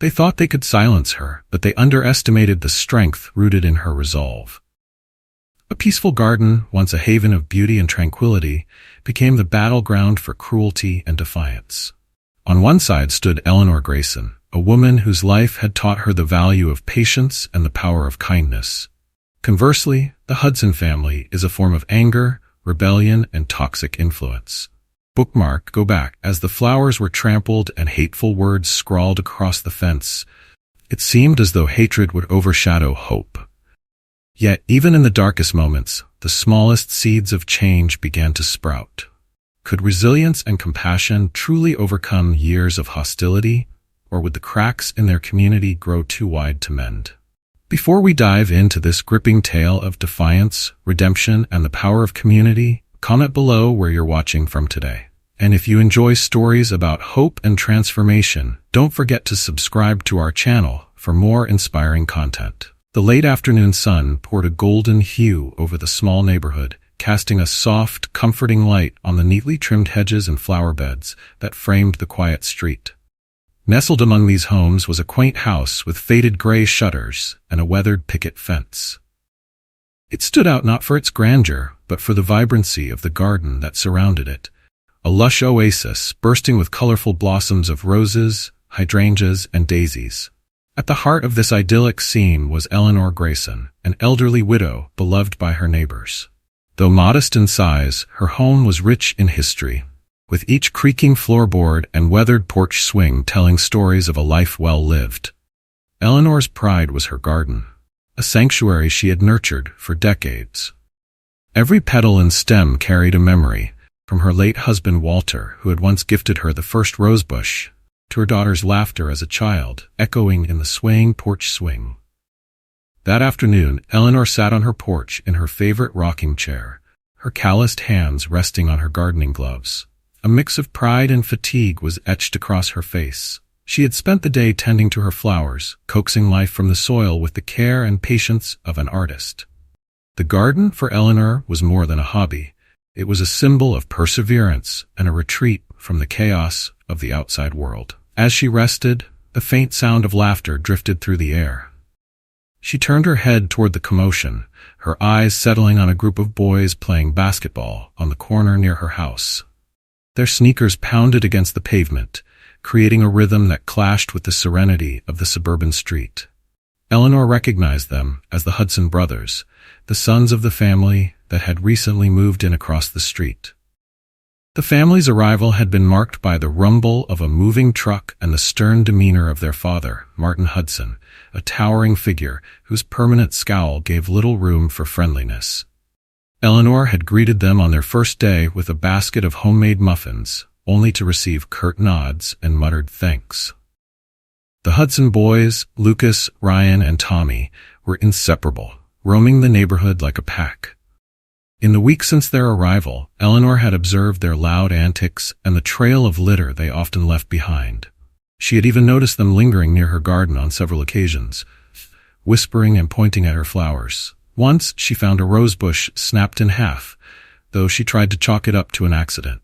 They thought they could silence her, but they underestimated the strength rooted in her resolve. A peaceful garden, once a haven of beauty and tranquility, became the battleground for cruelty and defiance. On one side stood Eleanor Grayson, a woman whose life had taught her the value of patience and the power of kindness. Conversely, the Hudson family is a form of anger, rebellion, and toxic influence. Bookmark, go back. As the flowers were trampled and hateful words scrawled across the fence, it seemed as though hatred would overshadow hope. Yet, even in the darkest moments, the smallest seeds of change began to sprout. Could resilience and compassion truly overcome years of hostility, or would the cracks in their community grow too wide to mend? Before we dive into this gripping tale of defiance, redemption, and the power of community, comment below where you're watching from today. And if you enjoy stories about hope and transformation, don't forget to subscribe to our channel for more inspiring content. The late afternoon sun poured a golden hue over the small neighborhood, casting a soft, comforting light on the neatly trimmed hedges and flower beds that framed the quiet street. Nestled among these homes was a quaint house with faded gray shutters and a weathered picket fence. It stood out not for its grandeur, but for the vibrancy of the garden that surrounded it, a lush oasis bursting with colorful blossoms of roses, hydrangeas, and daisies. At the heart of this idyllic scene was Eleanor Grayson, an elderly widow beloved by her neighbors. Though modest in size, her home was rich in history, with each creaking floorboard and weathered porch swing telling stories of a life well lived. Eleanor's pride was her garden, a sanctuary she had nurtured for decades. Every petal and stem carried a memory, from her late husband Walter, who had once gifted her the first rosebush, to her daughter's laughter as a child, echoing in the swaying porch swing. That afternoon, Eleanor sat on her porch in her favorite rocking chair, her calloused hands resting on her gardening gloves. A mix of pride and fatigue was etched across her face. She had spent the day tending to her flowers, coaxing life from the soil with the care and patience of an artist. The garden, for Eleanor, was more than a hobby. It was a symbol of perseverance and a retreat from the chaos of the outside world. As she rested, a faint sound of laughter drifted through the air. She turned her head toward the commotion, her eyes settling on a group of boys playing basketball on the corner near her house. Their sneakers pounded against the pavement, creating a rhythm that clashed with the serenity of the suburban street. Eleanor recognized them as the Hudson brothers, the sons of the family that had recently moved in across the street. The family's arrival had been marked by the rumble of a moving truck and the stern demeanor of their father, Martin Hudson, a towering figure whose permanent scowl gave little room for friendliness. Eleanor had greeted them on their first day with a basket of homemade muffins, only to receive curt nods and muttered thanks. The Hudson boys, Lucas, Ryan, and Tommy, were inseparable, roaming the neighborhood like a pack. In the week since their arrival, Eleanor had observed their loud antics and the trail of litter they often left behind. She had even noticed them lingering near her garden on several occasions, whispering and pointing at her flowers. Once, she found a rosebush snapped in half, though she tried to chalk it up to an accident.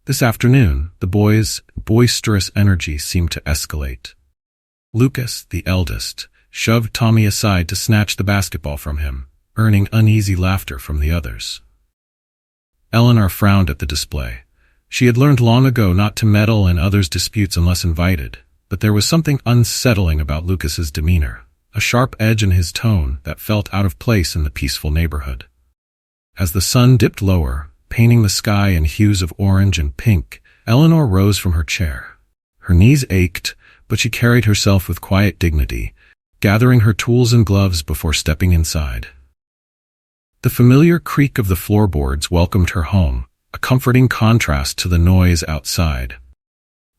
This afternoon, the boys' boisterous energy seemed to escalate. Lucas, the eldest, shoved Tommy aside to snatch the basketball from him, earning uneasy laughter from the others. Eleanor frowned at the display. She had learned long ago not to meddle in others' disputes unless invited, but there was something unsettling about Lucas's demeanor, a sharp edge in his tone that felt out of place in the peaceful neighborhood. As the sun dipped lower, painting the sky in hues of orange and pink, Eleanor rose from her chair. Her knees ached, but she carried herself with quiet dignity, gathering her tools and gloves before stepping inside. The familiar creak of the floorboards welcomed her home, a comforting contrast to the noise outside.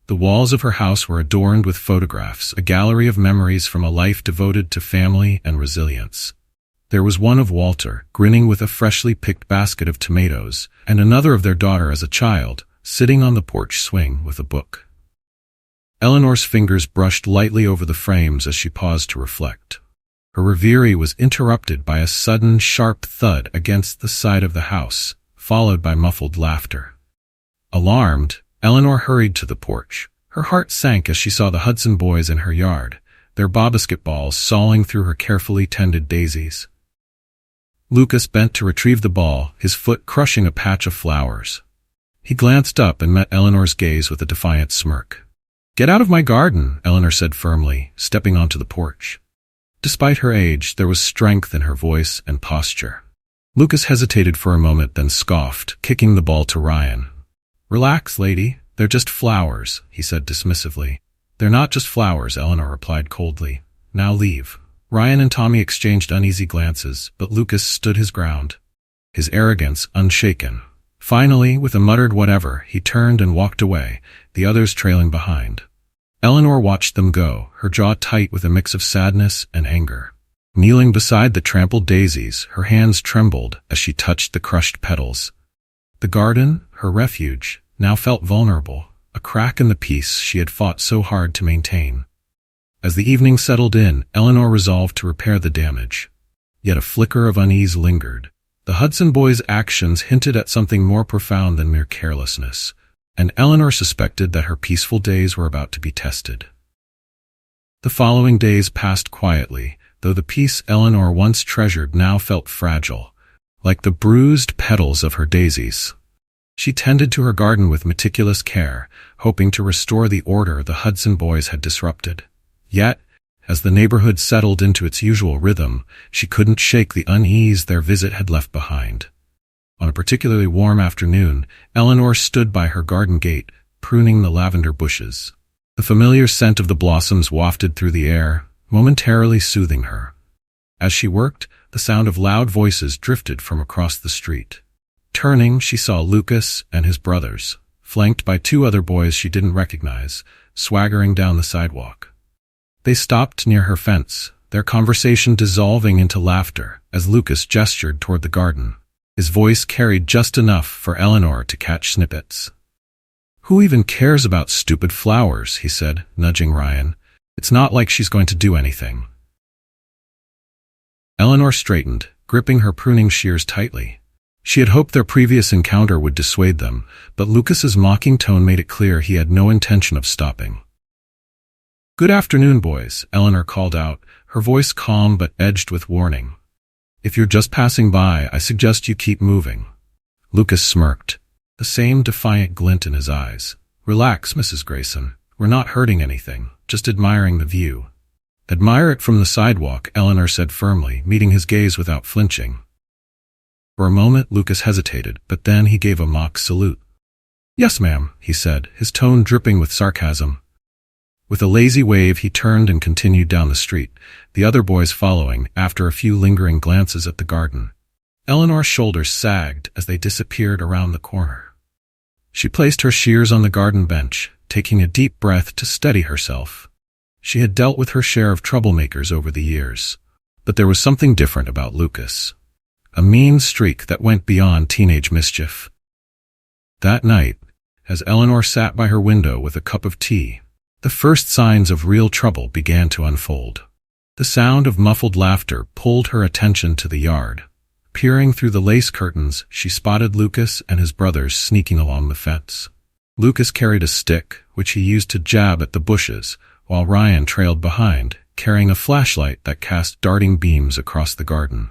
The walls of her house were adorned with photographs, a gallery of memories from a life devoted to family and resilience. There was one of Walter, grinning with a freshly picked basket of tomatoes, and another of their daughter as a child, sitting on the porch swing with a book. Eleanor's fingers brushed lightly over the frames as she paused to reflect. Her reverie was interrupted by a sudden, sharp thud against the side of the house, followed by muffled laughter. Alarmed, Eleanor hurried to the porch, Her heart sank as she saw the Hudson boys in her yard, their basketballs sawing through her carefully tended daisies. Lucas bent to retrieve the ball, his foot crushing a patch of flowers. He glanced up and met Eleanor's gaze with a defiant smirk. "Get out of my garden," Eleanor said firmly, stepping onto the porch. Despite her age, there was strength in her voice and posture. Lucas hesitated for a moment, then scoffed, kicking the ball to Ryan. "Relax, lady. They're just flowers," he said dismissively. "They're not just flowers," Eleanor replied coldly. "Now leave." Ryan and Tommy exchanged uneasy glances, but Lucas stood his ground, his arrogance unshaken. Finally, with a muttered whatever, he turned and walked away, the others trailing behind. Eleanor watched them go, her jaw tight with a mix of sadness and anger. Kneeling beside the trampled daisies, her hands trembled as she touched the crushed petals. The garden, her refuge, now felt vulnerable, a crack in the peace she had fought so hard to maintain. As the evening settled in, Eleanor resolved to repair the damage. Yet a flicker of unease lingered. The Hudson boys' actions hinted at something more profound than mere carelessness, and Eleanor suspected that her peaceful days were about to be tested. The following days passed quietly, though the peace Eleanor once treasured now felt fragile, like the bruised petals of her daisies. She tended to her garden with meticulous care, hoping to restore the order the Hudson boys had disrupted. Yet, as the neighborhood settled into its usual rhythm, she couldn't shake the unease their visit had left behind. On a particularly warm afternoon, Eleanor stood by her garden gate, pruning the lavender bushes. The familiar scent of the blossoms wafted through the air, momentarily soothing her. As she worked, the sound of loud voices drifted from across the street. Turning, she saw Lucas and his brothers, flanked by two other boys she didn't recognize, swaggering down the sidewalk. They stopped near her fence, their conversation dissolving into laughter as Lucas gestured toward the garden. His voice carried just enough for Eleanor to catch snippets. "Who even cares about stupid flowers?" he said, nudging Ryan. "It's not like she's going to do anything." Eleanor straightened, gripping her pruning shears tightly. She had hoped their previous encounter would dissuade them, but Lucas's mocking tone made it clear he had no intention of stopping. "Good afternoon, boys," Eleanor called out, her voice calm but edged with warning. "If you're just passing by, I suggest you keep moving." Lucas smirked, the same defiant glint in his eyes. "Relax, Mrs. Grayson. We're not hurting anything, just admiring the view." "Admire it from the sidewalk," Eleanor said firmly, meeting his gaze without flinching. For a moment, Lucas hesitated, but then he gave a mock salute. "Yes, ma'am," he said, his tone dripping with sarcasm. With a lazy wave, he turned and continued down the street, the other boys following, after a few lingering glances at the garden. Eleanor's shoulders sagged as they disappeared around the corner. She placed her shears on the garden bench, taking a deep breath to steady herself. She had dealt with her share of troublemakers over the years, but there was something different about Lucas. A mean streak that went beyond teenage mischief. That night, as Eleanor sat by her window with a cup of tea, the first signs of real trouble began to unfold. The sound of muffled laughter pulled her attention to the yard. Peering through the lace curtains, she spotted Lucas and his brothers sneaking along the fence. Lucas carried a stick, which he used to jab at the bushes, while Ryan trailed behind, carrying a flashlight that cast darting beams across the garden.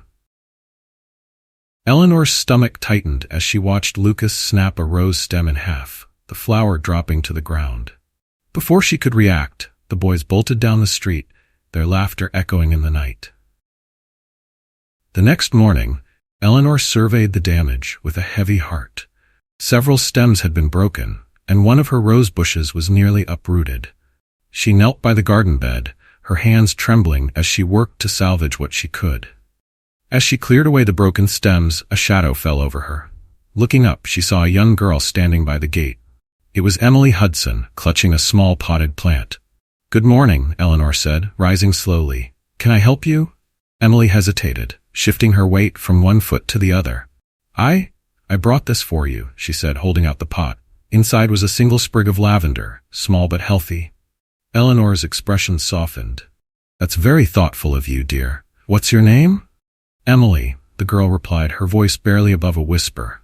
Eleanor's stomach tightened as she watched Lucas snap a rose stem in half, the flower dropping to the ground. Before she could react, the boys bolted down the street, their laughter echoing in the night. The next morning, Eleanor surveyed the damage with a heavy heart. Several stems had been broken, and one of her rose bushes was nearly uprooted. She knelt by the garden bed, her hands trembling as she worked to salvage what she could. As she cleared away the broken stems, a shadow fell over her. Looking up, she saw a young girl standing by the gate. It was Emily Hudson, clutching a small potted plant. "Good morning," Eleanor said, rising slowly. "Can I help you?" Emily hesitated, shifting her weight from one foot to the other. I brought this for you," she said, holding out the pot. Inside was a single sprig of lavender, small but healthy. Eleanor's expression softened. "That's very thoughtful of you, dear. What's your name?" "Emily," the girl replied, her voice barely above a whisper.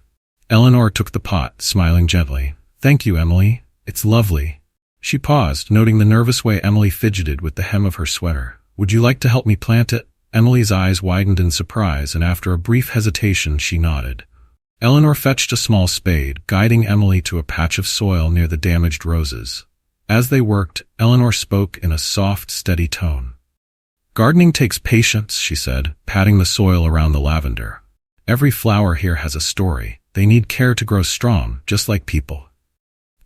Eleanor took the pot, smiling gently. "Thank you, Emily. It's lovely." She paused, noting the nervous way Emily fidgeted with the hem of her sweater. "Would you like to help me plant it?" Emily's eyes widened in surprise, and after a brief hesitation she nodded. Eleanor fetched a small spade, guiding Emily to a patch of soil near the damaged roses. As they worked, Eleanor spoke in a soft, steady tone. "Gardening takes patience," she said, patting the soil around the lavender. "Every flower here has a story. They need care to grow strong, just like people."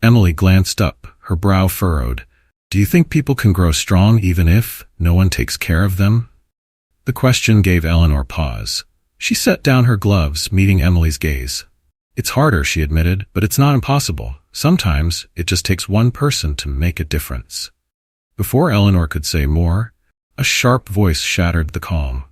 Emily glanced up, her brow furrowed. "Do you think people can grow strong even if no one takes care of them?" The question gave Eleanor pause. She set down her gloves, meeting Emily's gaze. "It's harder," she admitted, "but it's not impossible. Sometimes it just takes one person to make a difference." Before Eleanor could say more, a sharp voice shattered the calm.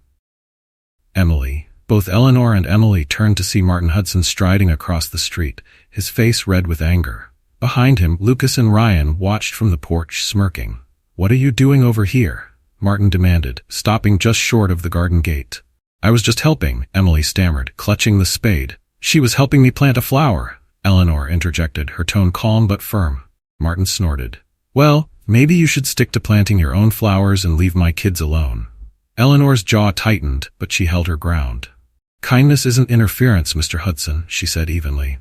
"Emily." Both Eleanor and Emily turned to see Martin Hudson striding across the street, his face red with anger. Behind him, Lucas and Ryan watched from the porch, smirking. "What are you doing over here?" Martin demanded, stopping just short of the garden gate. "I was just helping," Emily stammered, clutching the spade. "She was helping me plant a flower," Eleanor interjected, her tone calm but firm. Martin snorted. "Well, maybe you should stick to planting your own flowers and leave my kids alone." Eleanor's jaw tightened, but she held her ground. "Kindness isn't interference, Mr. Hudson," she said evenly.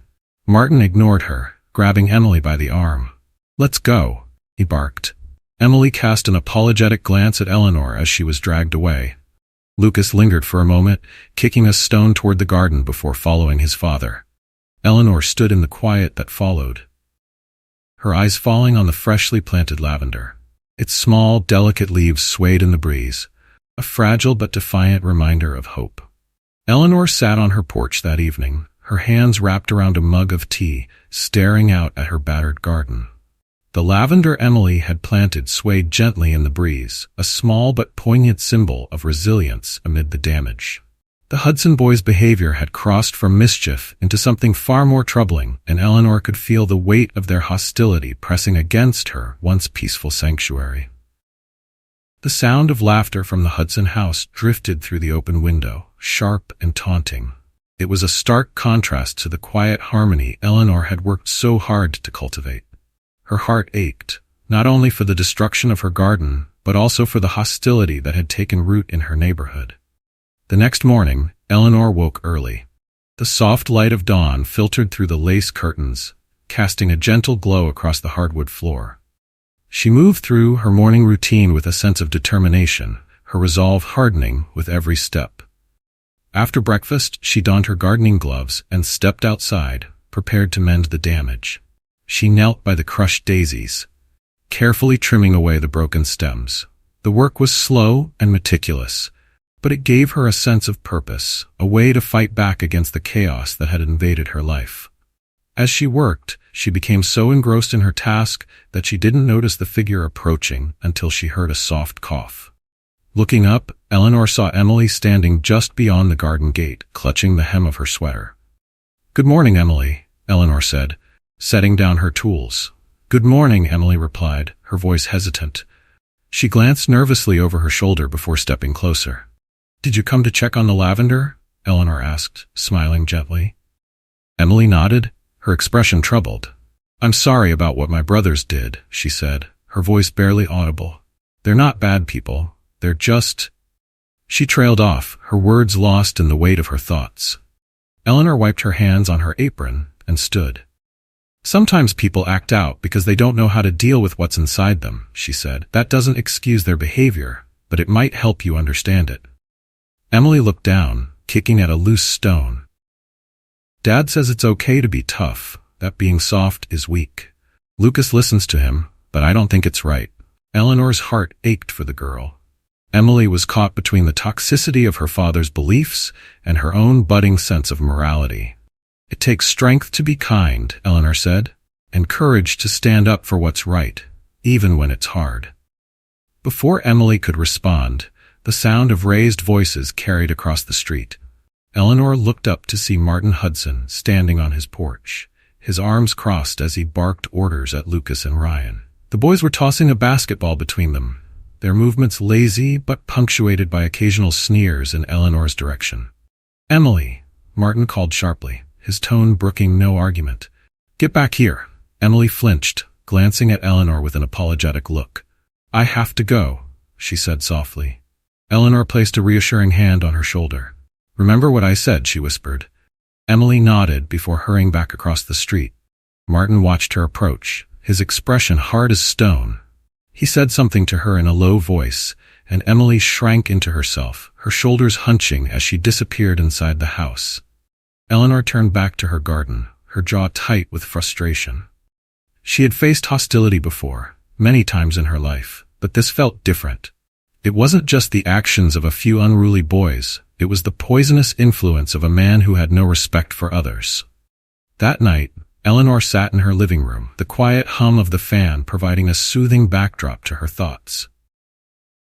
Martin ignored her, grabbing Emily by the arm. "Let's go," he barked. Emily cast an apologetic glance at Eleanor as she was dragged away. Lucas lingered for a moment, kicking a stone toward the garden before following his father. Eleanor stood in the quiet that followed, her eyes falling on the freshly planted lavender. Its small, delicate leaves swayed in the breeze, a fragile but defiant reminder of hope. Eleanor sat on her porch that evening, her hands wrapped around a mug of tea, staring out at her battered garden. The lavender Emily had planted swayed gently in the breeze, a small but poignant symbol of resilience amid the damage. The Hudson boys' behavior had crossed from mischief into something far more troubling, and Eleanor could feel the weight of their hostility pressing against her once peaceful sanctuary. The sound of laughter from the Hudson house drifted through the open window, sharp and taunting. It was a stark contrast to the quiet harmony Eleanor had worked so hard to cultivate. Her heart ached, not only for the destruction of her garden, but also for the hostility that had taken root in her neighborhood. The next morning, Eleanor woke early. The soft light of dawn filtered through the lace curtains, casting a gentle glow across the hardwood floor. She moved through her morning routine with a sense of determination, her resolve hardening with every step. After breakfast, she donned her gardening gloves and stepped outside, prepared to mend the damage. She knelt by the crushed daisies, carefully trimming away the broken stems. The work was slow and meticulous, but it gave her a sense of purpose, a way to fight back against the chaos that had invaded her life. As she worked, she became so engrossed in her task that she didn't notice the figure approaching until she heard a soft cough. Looking up, Eleanor saw Emily standing just beyond the garden gate, clutching the hem of her sweater. "Good morning, Emily," Eleanor said, setting down her tools. "Good morning," Emily replied, her voice hesitant. She glanced nervously over her shoulder before stepping closer. "Did you come to check on the lavender?" Eleanor asked, smiling gently. Emily nodded, her expression troubled. "I'm sorry about what my brothers did," she said, her voice barely audible. "They're not bad people. They're just—" She trailed off, her words lost in the weight of her thoughts. Eleanor wiped her hands on her apron and stood. "Sometimes people act out because they don't know how to deal with what's inside them," she said. "That doesn't excuse their behavior, but it might help you understand it." Emily looked down, kicking at a loose stone. "Dad says it's okay to be tough, that being soft is weak. Lucas listens to him, but I don't think it's right." Eleanor's heart ached for the girl. Emily was caught between the toxicity of her father's beliefs and her own budding sense of morality. "It takes strength to be kind," Eleanor said, "and courage to stand up for what's right, even when it's hard." Before Emily could respond, the sound of raised voices carried across the street. Eleanor looked up to see Martin Hudson standing on his porch, his arms crossed as he barked orders at Lucas and Ryan. The boys were tossing a basketball between them, their movements lazy but punctuated by occasional sneers in Eleanor's direction. "Emily," Martin called sharply, his tone brooking no argument. "Get back here." Emily flinched, glancing at Eleanor with an apologetic look. "I have to go," she said softly. Eleanor placed a reassuring hand on her shoulder. "Remember what I said," she whispered. Emily nodded before hurrying back across the street. Martin watched her approach, his expression hard as stone. He said something to her in a low voice, and Emily shrank into herself, her shoulders hunching as she disappeared inside the house. Eleanor turned back to her garden, her jaw tight with frustration. She had faced hostility before, many times in her life, but this felt different. It wasn't just the actions of a few unruly boys, it was the poisonous influence of a man who had no respect for others. That night, Eleanor sat in her living room, the quiet hum of the fan providing a soothing backdrop to her thoughts.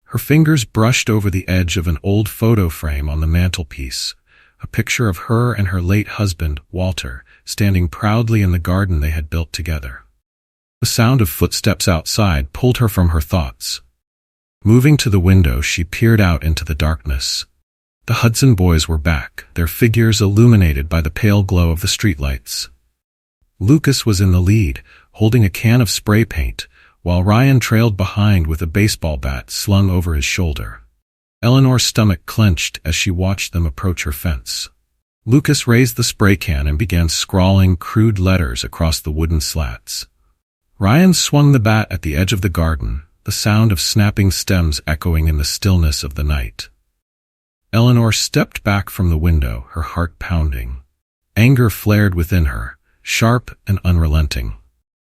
Her fingers brushed over the edge of an old photo frame on the mantelpiece, a picture of her and her late husband, Walter, standing proudly in the garden they had built together. The sound of footsteps outside pulled her from her thoughts. Moving to the window, she peered out into the darkness. The Hudson boys were back, their figures illuminated by the pale glow of the streetlights. Lucas was in the lead, holding a can of spray paint, while Ryan trailed behind with a baseball bat slung over his shoulder. Eleanor's stomach clenched as she watched them approach her fence. Lucas raised the spray can and began scrawling crude letters across the wooden slats. Ryan swung the bat at the edge of the garden, the sound of snapping stems echoing in the stillness of the night. Eleanor stepped back from the window, her heart pounding. Anger flared within her, sharp and unrelenting.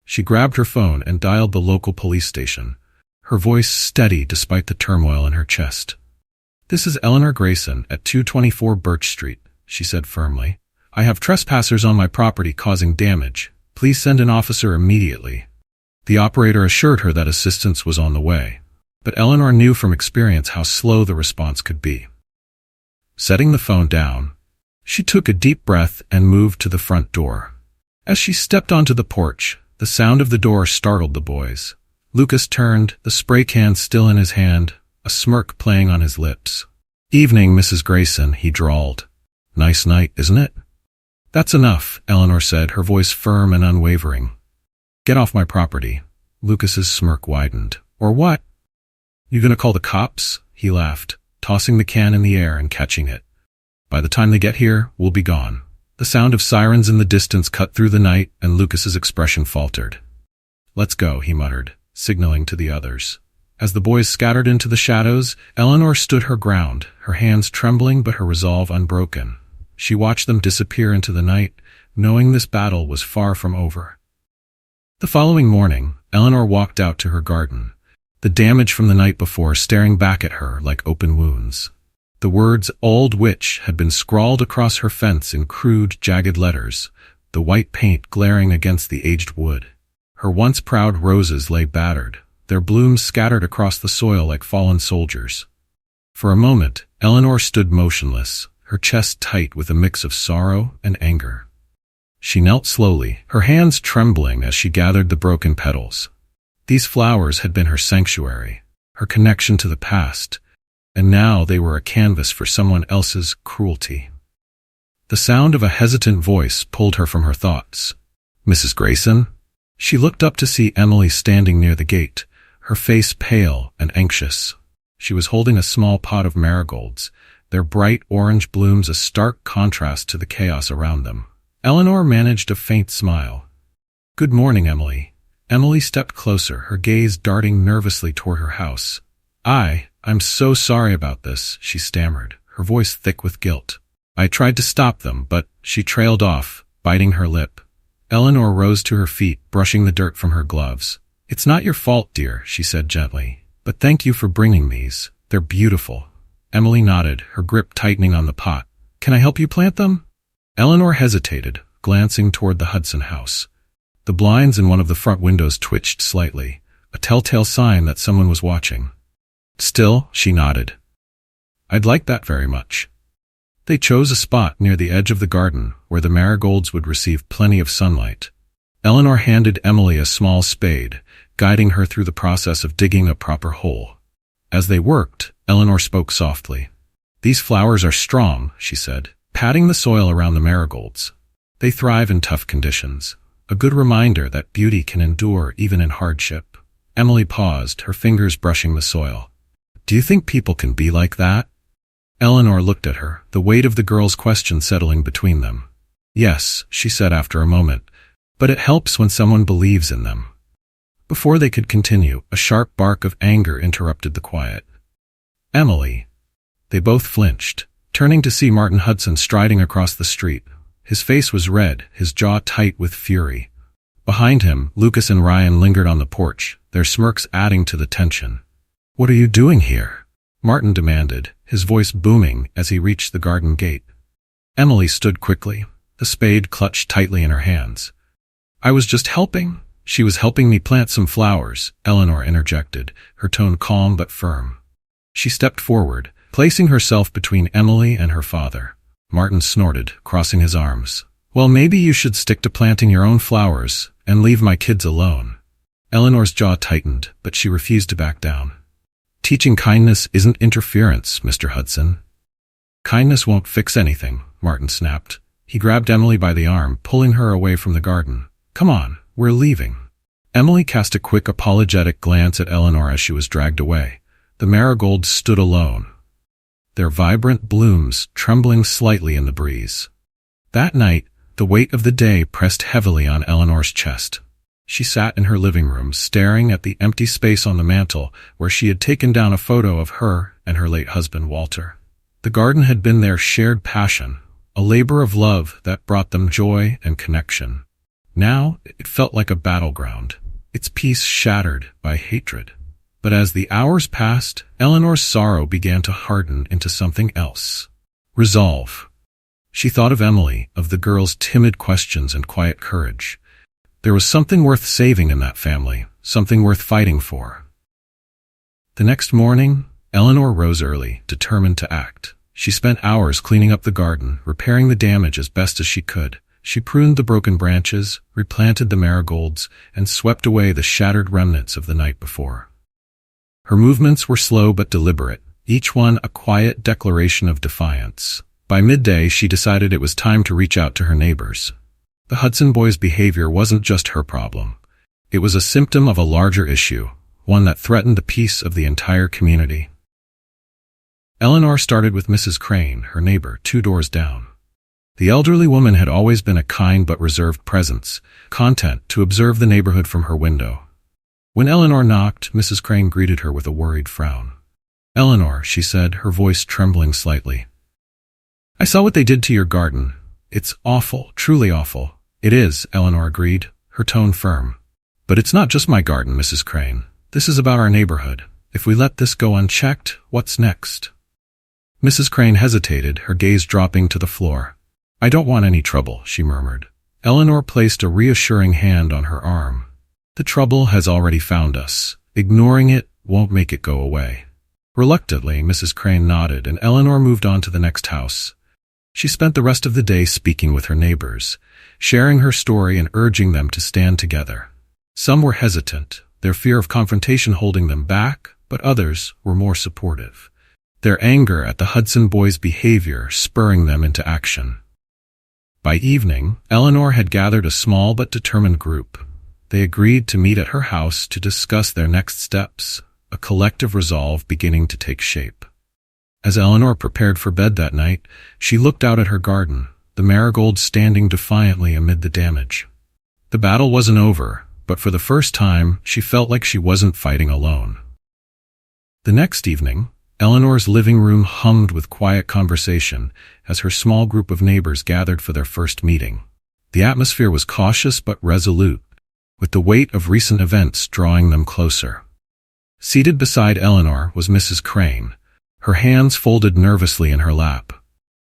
She grabbed her phone and dialed the local police station, her voice steady despite the turmoil in her chest. "This is Eleanor Grayson at 224 Birch Street," she said firmly. "I have trespassers on my property causing damage. Please send an officer immediately." The operator assured her that assistance was on the way, but Eleanor knew from experience how slow the response could be. Setting the phone down, she took a deep breath and moved to the front door. As she stepped onto the porch, the sound of the door startled the boys. Lucas turned, the spray can still in his hand, a smirk playing on his lips. "Evening, Mrs. Grayson," he drawled. "Nice night, isn't it?" "That's enough," Eleanor said, her voice firm and unwavering. "Get off my property." Lucas's smirk widened. "Or what?" "You gonna call the cops?" he laughed, tossing the can in the air and catching it. "By the time they get here, we'll be gone." The sound of sirens in the distance cut through the night, and Lucas's expression faltered. "Let's go," he muttered, signaling to the others. As the boys scattered into the shadows, Eleanor stood her ground, her hands trembling but her resolve unbroken. She watched them disappear into the night, knowing this battle was far from over. The following morning, Eleanor walked out to her garden, the damage from the night before staring back at her like open wounds. The words "Old Witch" had been scrawled across her fence in crude, jagged letters, the white paint glaring against the aged wood. Her once proud roses lay battered, their blooms scattered across the soil like fallen soldiers. For a moment, Eleanor stood motionless, her chest tight with a mix of sorrow and anger. She knelt slowly, her hands trembling as she gathered the broken petals. These flowers had been her sanctuary, her connection to the past, and now they were a canvas for someone else's cruelty. The sound of a hesitant voice pulled her from her thoughts. "Mrs. Grayson?" She looked up to see Emily standing near the gate, her face pale and anxious. She was holding a small pot of marigolds, their bright orange blooms a stark contrast to the chaos around them. Eleanor managed a faint smile. "Good morning, Emily." Emily stepped closer, her gaze darting nervously toward her house. I'm so sorry about this," she stammered, her voice thick with guilt. "I tried to stop them, but..." She trailed off, biting her lip. Eleanor rose to her feet, brushing the dirt from her gloves. "It's not your fault, dear," she said gently, "but thank you for bringing these. They're beautiful." Emily nodded, her grip tightening on the pot. "Can I help you plant them?" Eleanor hesitated, glancing toward the Hudson house. The blinds in one of the front windows twitched slightly, a telltale sign that someone was watching. Still, she nodded. "I'd like that very much." They chose a spot near the edge of the garden where the marigolds would receive plenty of sunlight. Eleanor handed Emily a small spade, guiding her through the process of digging a proper hole. As they worked, Eleanor spoke softly. "These flowers are strong," she said, patting the soil around the marigolds. "They thrive in tough conditions. a good reminder that beauty can endure even in hardship. Emily paused, her fingers brushing the soil. Do you think people can be like that? Eleanor looked at her, the weight of the girl's question settling between them. Yes, she said after a moment, but it helps when someone believes in them. Before they could continue, a sharp bark of anger interrupted the quiet. Emily. They both flinched, turning to see Martin Hudson striding across the street. His face was red, his jaw tight with fury. Behind him, Lucas and Ryan lingered on the porch, their smirks adding to the tension. What are you doing here? Martin demanded, his voice booming as he reached the garden gate. Emily stood quickly, the spade clutched tightly in her hands. I was just helping. She was helping me plant some flowers, Eleanor interjected, her tone calm but firm. She stepped forward, placing herself between Emily and her father. Martin snorted, crossing his arms. Well, maybe you should stick to planting your own flowers and leave my kids alone. Eleanor's jaw tightened, but she refused to back down. Teaching kindness isn't interference, Mr. Hudson. Kindness won't fix anything, Martin snapped. He grabbed Emily by the arm, pulling her away from the garden. Come on, we're leaving. Emily cast a quick apologetic glance at Eleanor as she was dragged away. The marigolds stood alone, their vibrant blooms trembling slightly in the breeze. That night, the weight of the day pressed heavily on Eleanor's chest. She sat in her living room, staring at the empty space on the mantel where she had taken down a photo of her and her late husband, Walter. The garden had been their shared passion, a labor of love that brought them joy and connection. Now, it felt like a battleground, its peace shattered by hatred. But as the hours passed, Eleanor's sorrow began to harden into something else. Resolve. She thought of Emily, of the girl's timid questions and quiet courage. There was something worth saving in that family, something worth fighting for. The next morning, Eleanor rose early, determined to act. She spent hours cleaning up the garden, repairing the damage as best as she could. She pruned the broken branches, replanted the marigolds, and swept away the shattered remnants of the night before. Her movements were slow but deliberate, each one a quiet declaration of defiance. By midday, she decided it was time to reach out to her neighbors. The Hudson boys' behavior wasn't just her problem. It was a symptom of a larger issue, one that threatened the peace of the entire community. Eleanor started with Mrs. Crane, her neighbor, 2 doors down. The elderly woman had always been a kind but reserved presence, content to observe the neighborhood from her window. When Eleanor knocked, Mrs. Crane greeted her with a worried frown. Eleanor, she said, her voice trembling slightly. I saw what they did to your garden. It's awful, truly awful. It is, Eleanor agreed, her tone firm. But it's not just my garden, Mrs. Crane. This is about our neighborhood. If we let this go unchecked, what's next? Mrs. Crane hesitated, her gaze dropping to the floor. I don't want any trouble, she murmured. Eleanor placed a reassuring hand on her arm. The trouble has already found us. Ignoring it won't make it go away. Reluctantly, Mrs. Crane nodded, and Eleanor moved on to the next house. She spent the rest of the day speaking with her neighbors, sharing her story and urging them to stand together. Some were hesitant, their fear of confrontation holding them back, but others were more supportive, their anger at the Hudson boys' behavior spurring them into action. By evening, Eleanor had gathered a small but determined group. They agreed to meet at her house to discuss their next steps, a collective resolve beginning to take shape. As Eleanor prepared for bed that night, she looked out at her garden, the marigolds standing defiantly amid the damage. The battle wasn't over, but for the first time, she felt like she wasn't fighting alone. The next evening, Eleanor's living room hummed with quiet conversation as her small group of neighbors gathered for their first meeting. The atmosphere was cautious but resolute, with the weight of recent events drawing them closer. Seated beside Eleanor was Mrs. Crane, her hands folded nervously in her lap.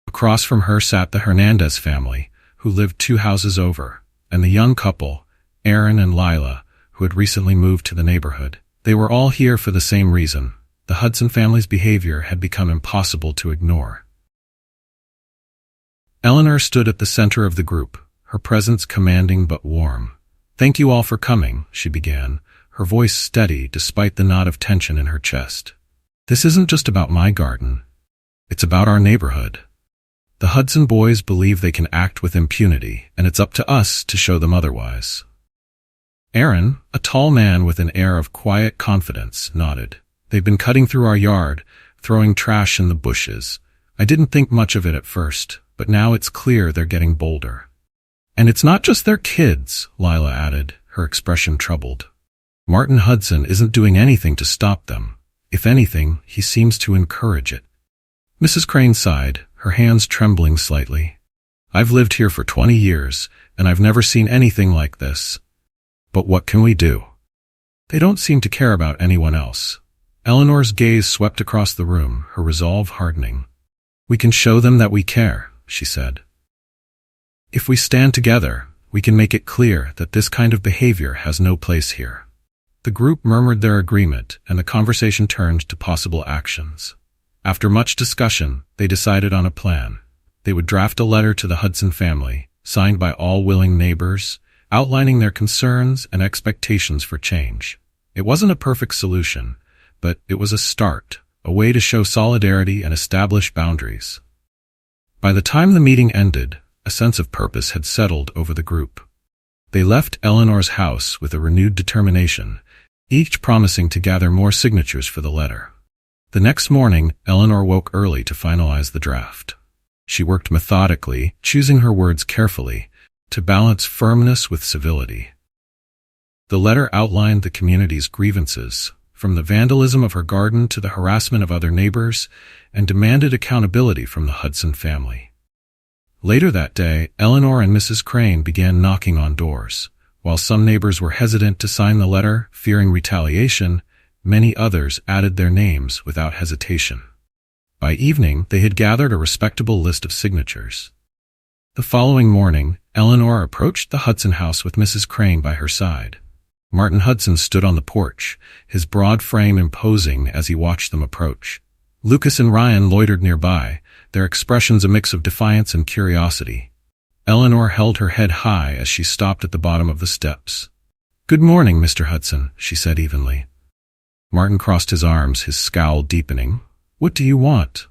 Across from her sat the Hernandez family, who lived 2 houses over, and the young couple, Aaron and Lila, who had recently moved to the neighborhood. They were all here for the same reason. The Hudson family's behavior had become impossible to ignore. Eleanor stood at the center of the group, her presence commanding but warm. Thank you all for coming, she began, her voice steady despite the knot of tension in her chest. This isn't just about my garden. It's about our neighborhood. The Hudson boys believe they can act with impunity, and it's up to us to show them otherwise. Aaron, a tall man with an air of quiet confidence, nodded. They've been cutting through our yard, throwing trash in the bushes. I didn't think much of it at first, but now it's clear they're getting bolder. And it's not just their kids, Lila added, her expression troubled. Martin Hudson isn't doing anything to stop them. If anything, he seems to encourage it. Mrs. Crane sighed, her hands trembling slightly. I've lived here for 20 years, and I've never seen anything like this. But what can we do? They don't seem to care about anyone else. Eleanor's gaze swept across the room, her resolve hardening. We can show them that we care, she said. If we stand together, we can make it clear that this kind of behavior has no place here. The group murmured their agreement, and the conversation turned to possible actions. After much discussion, they decided on a plan. They would draft a letter to the Hudson family, signed by all willing neighbors, outlining their concerns and expectations for change. It wasn't a perfect solution, but it was a start, a way to show solidarity and establish boundaries. By the time the meeting ended, a sense of purpose had settled over the group. They left Eleanor's house with a renewed determination, each promising to gather more signatures for the letter. The next morning, Eleanor woke early to finalize the draft. She worked methodically, choosing her words carefully, to balance firmness with civility. The letter outlined the community's grievances, from the vandalism of her garden to the harassment of other neighbors, and demanded accountability from the Hudson family. Later that day, Eleanor and Mrs. Crane began knocking on doors. While some neighbors were hesitant to sign the letter, fearing retaliation, many others added their names without hesitation. By evening, they had gathered a respectable list of signatures. The following morning, Eleanor approached the Hudson house with Mrs. Crane by her side. Martin Hudson stood on the porch, his broad frame imposing as he watched them approach. Lucas and Ryan loitered nearby, their expressions a mix of defiance and curiosity. Eleanor held her head high as she stopped at the bottom of the steps. "Good morning, Mr. Hudson," she said evenly. Martin crossed his arms, his scowl deepening. "What do you want?"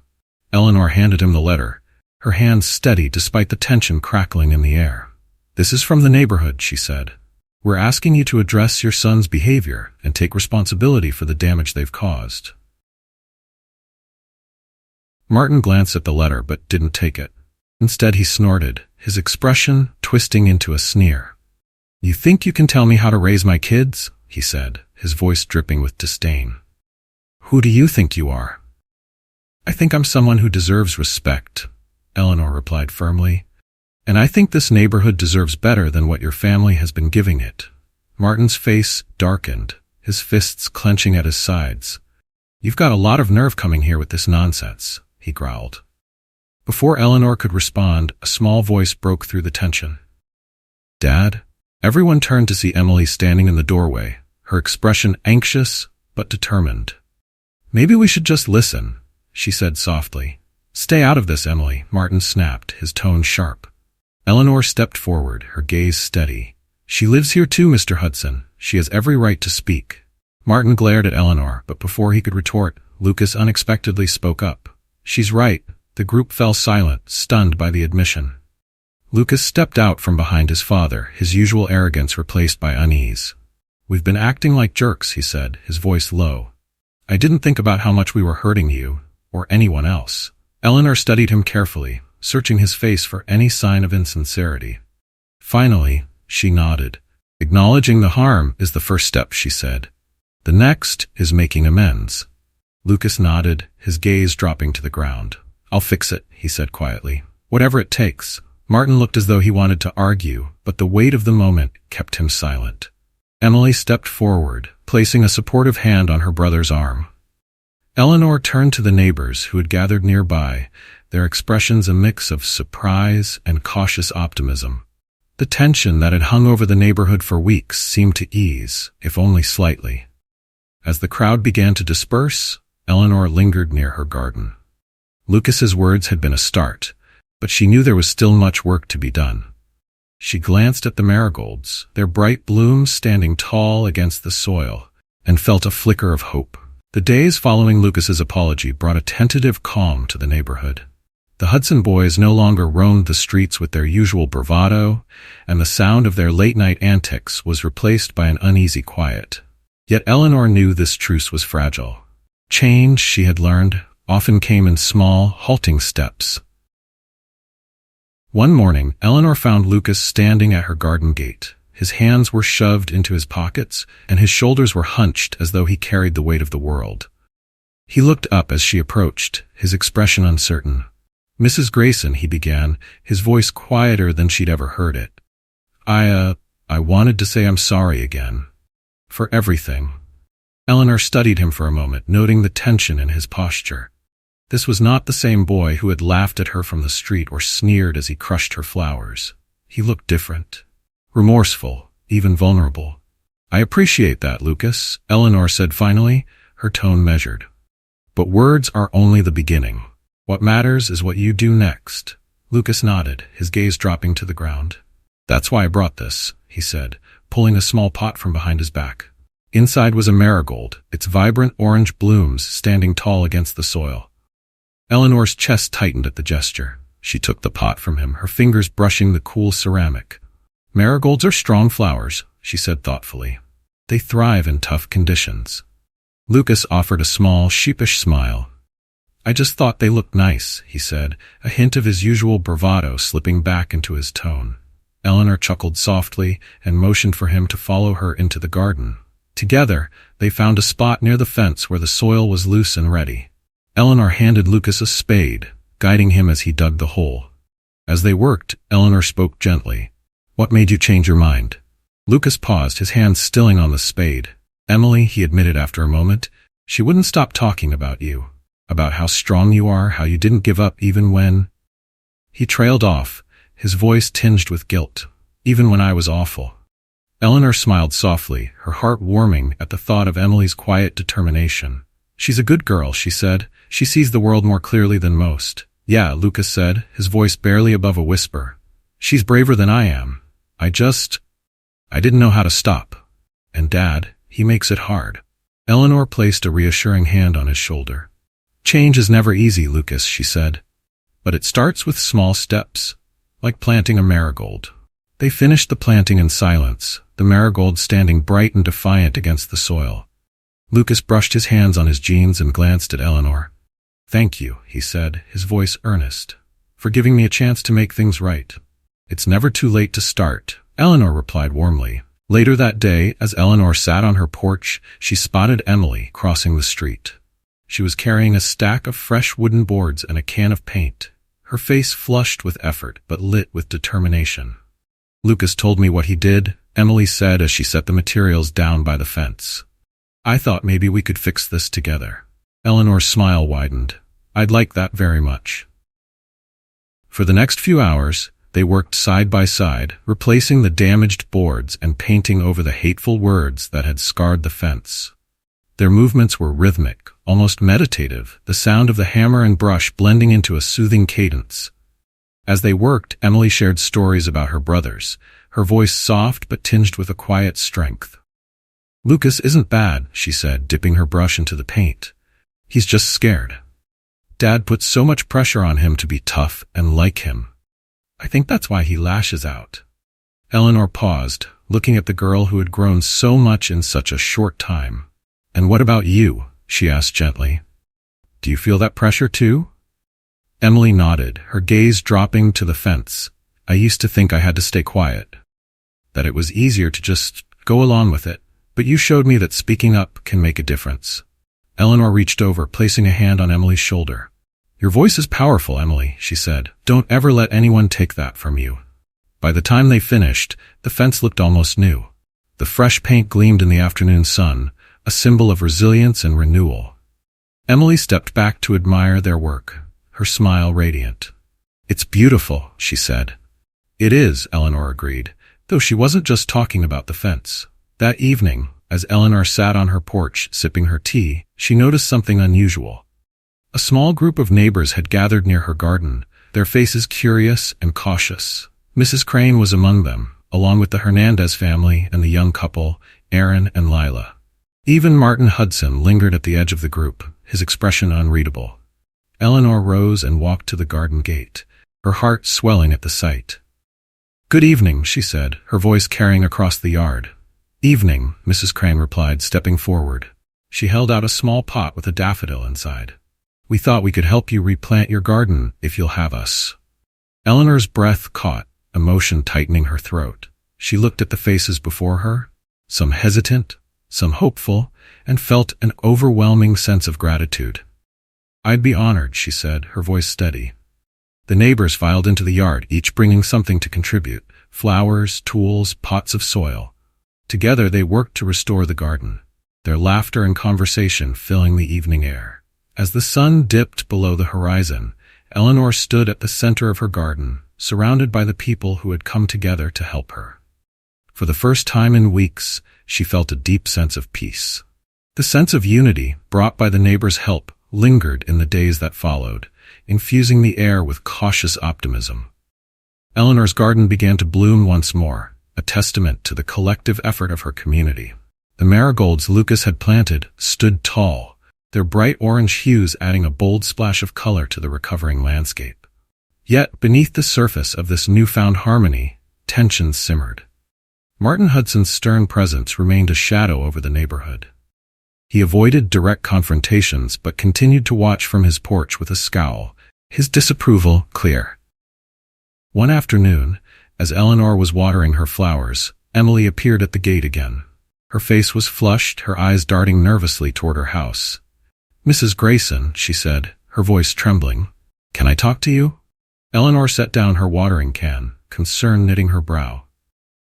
Eleanor handed him the letter, her hands steady despite the tension crackling in the air. "This is from the neighborhood," she said. "We're asking you to address your son's behavior and take responsibility for the damage they've caused." Martin glanced at the letter but didn't take it. Instead, he snorted, his expression twisting into a sneer. "You think you can tell me how to raise my kids?" he said, his voice dripping with disdain. "Who do you think you are?" "I think I'm someone who deserves respect," Eleanor replied firmly. "And I think this neighborhood deserves better than what your family has been giving it." Martin's face darkened, his fists clenching at his sides. "You've got a lot of nerve coming here with this nonsense," he growled. Before Eleanor could respond, a small voice broke through the tension. "Dad?" Everyone turned to see Emily standing in the doorway, her expression anxious but determined. "Maybe we should just listen," she said softly. "Stay out of this, Emily," Martin snapped, his tone sharp. Eleanor stepped forward, her gaze steady. "She lives here too, Mr. Hudson. She has every right to speak." Martin glared at Eleanor, but before he could retort, Lucas unexpectedly spoke up. "She's right." The group fell silent, stunned by the admission. Lucas stepped out from behind his father, his usual arrogance replaced by unease. "We've been acting like jerks," he said, his voice low. "I didn't think about how much we were hurting you, or anyone else." Eleanor studied him carefully, searching his face for any sign of insincerity. Finally, she nodded. "Acknowledging the harm is the first step," she said. "The next is making amends." Lucas nodded, his gaze dropping to the ground. "I'll fix it," he said quietly. "Whatever it takes." Martin looked as though he wanted to argue, but the weight of the moment kept him silent. Emily stepped forward, placing a supportive hand on her brother's arm. Eleanor turned to the neighbors who had gathered nearby, their expressions a mix of surprise and cautious optimism. The tension that had hung over the neighborhood for weeks seemed to ease, if only slightly. As the crowd began to disperse, Eleanor lingered near her garden. Lucas's words had been a start, but she knew there was still much work to be done. She glanced at the marigolds, their bright blooms standing tall against the soil, and felt a flicker of hope. The days following Lucas's apology brought a tentative calm to the neighborhood. The Hudson boys no longer roamed the streets with their usual bravado, and the sound of their late-night antics was replaced by an uneasy quiet. Yet Eleanor knew this truce was fragile. Change, she had learned, often came in small, halting steps. One morning, Eleanor found Lucas standing at her garden gate. His hands were shoved into his pockets, and his shoulders were hunched as though he carried the weight of the world. He looked up as she approached, his expression uncertain. "Mrs. Grayson," he began, his voice quieter than she'd ever heard it. I wanted to say I'm sorry again. For everything." Eleanor studied him for a moment, noting the tension in his posture. This was not the same boy who had laughed at her from the street or sneered as he crushed her flowers. He looked different. Remorseful, even vulnerable. "I appreciate that, Lucas," Eleanor said finally, her tone measured. "But words are only the beginning. What matters is what you do next." Lucas nodded, his gaze dropping to the ground. "That's why I brought this," he said, pulling a small pot from behind his back. Inside was a marigold, its vibrant orange blooms standing tall against the soil. Eleanor's chest tightened at the gesture. She took the pot from him, her fingers brushing the cool ceramic. "Marigolds are strong flowers," she said thoughtfully. "They thrive in tough conditions." Lucas offered a small, sheepish smile. "I just thought they looked nice," he said, a hint of his usual bravado slipping back into his tone. Eleanor chuckled softly and motioned for him to follow her into the garden. Together, they found a spot near the fence where the soil was loose and ready. Eleanor handed Lucas a spade, guiding him as he dug the hole. As they worked, Eleanor spoke gently. "What made you change your mind?" Lucas paused, his hands stilling on the spade. "Emily," he admitted after a moment, "she wouldn't stop talking about you. About how strong you are, how you didn't give up even when—" He trailed off, his voice tinged with guilt. "Even when I was awful." Eleanor smiled softly, her heart warming at the thought of Emily's quiet determination. "She's a good girl," she said. "She sees the world more clearly than most." "Yeah," Lucas said, his voice barely above a whisper. "She's braver than I am. I didn't know how to stop. And Dad, he makes it hard." Eleanor placed a reassuring hand on his shoulder. "Change is never easy, Lucas," she said. "But it starts with small steps, like planting a marigold." They finished the planting in silence, the marigold standing bright and defiant against the soil. Lucas brushed his hands on his jeans and glanced at Eleanor. "Thank you," he said, his voice earnest, "for giving me a chance to make things right." "It's never too late to start," Eleanor replied warmly. Later that day, as Eleanor sat on her porch, she spotted Emily crossing the street. She was carrying a stack of fresh wooden boards and a can of paint, her face flushed with effort but lit with determination. "Lucas told me what he did," Emily said as she set the materials down by the fence. "I thought maybe we could fix this together." Eleanor's smile widened. "I'd like that very much." For the next few hours, they worked side by side, replacing the damaged boards and painting over the hateful words that had scarred the fence. Their movements were rhythmic, almost meditative, the sound of the hammer and brush blending into a soothing cadence. As they worked, Emily shared stories about her brothers, her voice soft but tinged with a quiet strength. "Lucas isn't bad," she said, dipping her brush into the paint. "He's just scared. Dad puts so much pressure on him to be tough and like him. I think that's why he lashes out." Eleanor paused, looking at the girl who had grown so much in such a short time. "And what about you?" she asked gently. "Do you feel that pressure too?" Emily nodded, her gaze dropping to the fence. "I used to think I had to stay quiet, that it was easier to just go along with it, but you showed me that speaking up can make a difference." Eleanor reached over, placing a hand on Emily's shoulder. "Your voice is powerful, Emily," she said. "Don't ever let anyone take that from you." By the time they finished, the fence looked almost new. The fresh paint gleamed in the afternoon sun, a symbol of resilience and renewal. Emily stepped back to admire their work, her smile radiant. "It's beautiful," she said. "It is," Eleanor agreed, though she wasn't just talking about the fence. That evening, as Eleanor sat on her porch sipping her tea, she noticed something unusual. A small group of neighbors had gathered near her garden, their faces curious and cautious. Mrs. Crane was among them, along with the Hernandez family and the young couple, Aaron and Lila. Even Martin Hudson lingered at the edge of the group, his expression unreadable. Eleanor rose and walked to the garden gate, her heart swelling at the sight. "Good evening," she said, her voice carrying across the yard. "Evening," Mrs. Crane replied, stepping forward. She held out a small pot with a daffodil inside. "We thought we could help you replant your garden if you'll have us." Eleanor's breath caught, emotion tightening her throat. She looked at the faces before her, some hesitant, some hopeful, and felt an overwhelming sense of gratitude. "I'd be honored," she said, her voice steady. The neighbors filed into the yard, each bringing something to contribute: flowers, tools, pots of soil. Together they worked to restore the garden, their laughter and conversation filling the evening air. As the sun dipped below the horizon, Eleanor stood at the center of her garden, surrounded by the people who had come together to help her. For the first time in weeks, she felt a deep sense of peace. The sense of unity, brought by the neighbors' help, lingered in the days that followed, infusing the air with cautious optimism. Eleanor's garden began to bloom once more, a testament to the collective effort of her community. The marigolds Lucas had planted stood tall, their bright orange hues adding a bold splash of color to the recovering landscape. Yet, beneath the surface of this newfound harmony, tensions simmered. Martin Hudson's stern presence remained a shadow over the neighborhood. He avoided direct confrontations but continued to watch from his porch with a scowl, his disapproval clear. One afternoon, as Eleanor was watering her flowers, Emily appeared at the gate again. Her face was flushed, her eyes darting nervously toward her house. "Mrs. Grayson," she said, her voice trembling, "can I talk to you?" Eleanor set down her watering can, concern knitting her brow.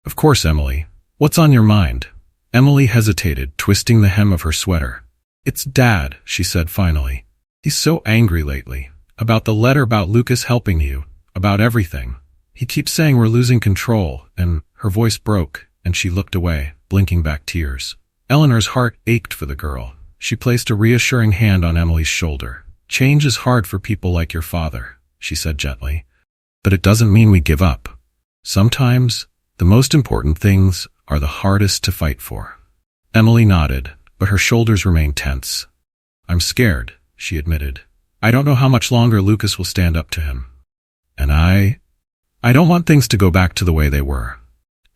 "Of course, Emily. What's on your mind?" Emily hesitated, twisting the hem of her sweater. "It's Dad," she said finally. "He's so angry lately. About the letter, about Lucas helping you, about everything. He keeps saying we're losing control," and her voice broke, and she looked away, blinking back tears. Eleanor's heart ached for the girl. She placed a reassuring hand on Emily's shoulder. "Change is hard for people like your father," she said gently. "But it doesn't mean we give up. Sometimes, the most important things are the hardest to fight for." Emily nodded, but her shoulders remained tense. "I'm scared," she admitted. "I don't know how much longer Lucas will stand up to him. And I don't want things to go back to the way they were."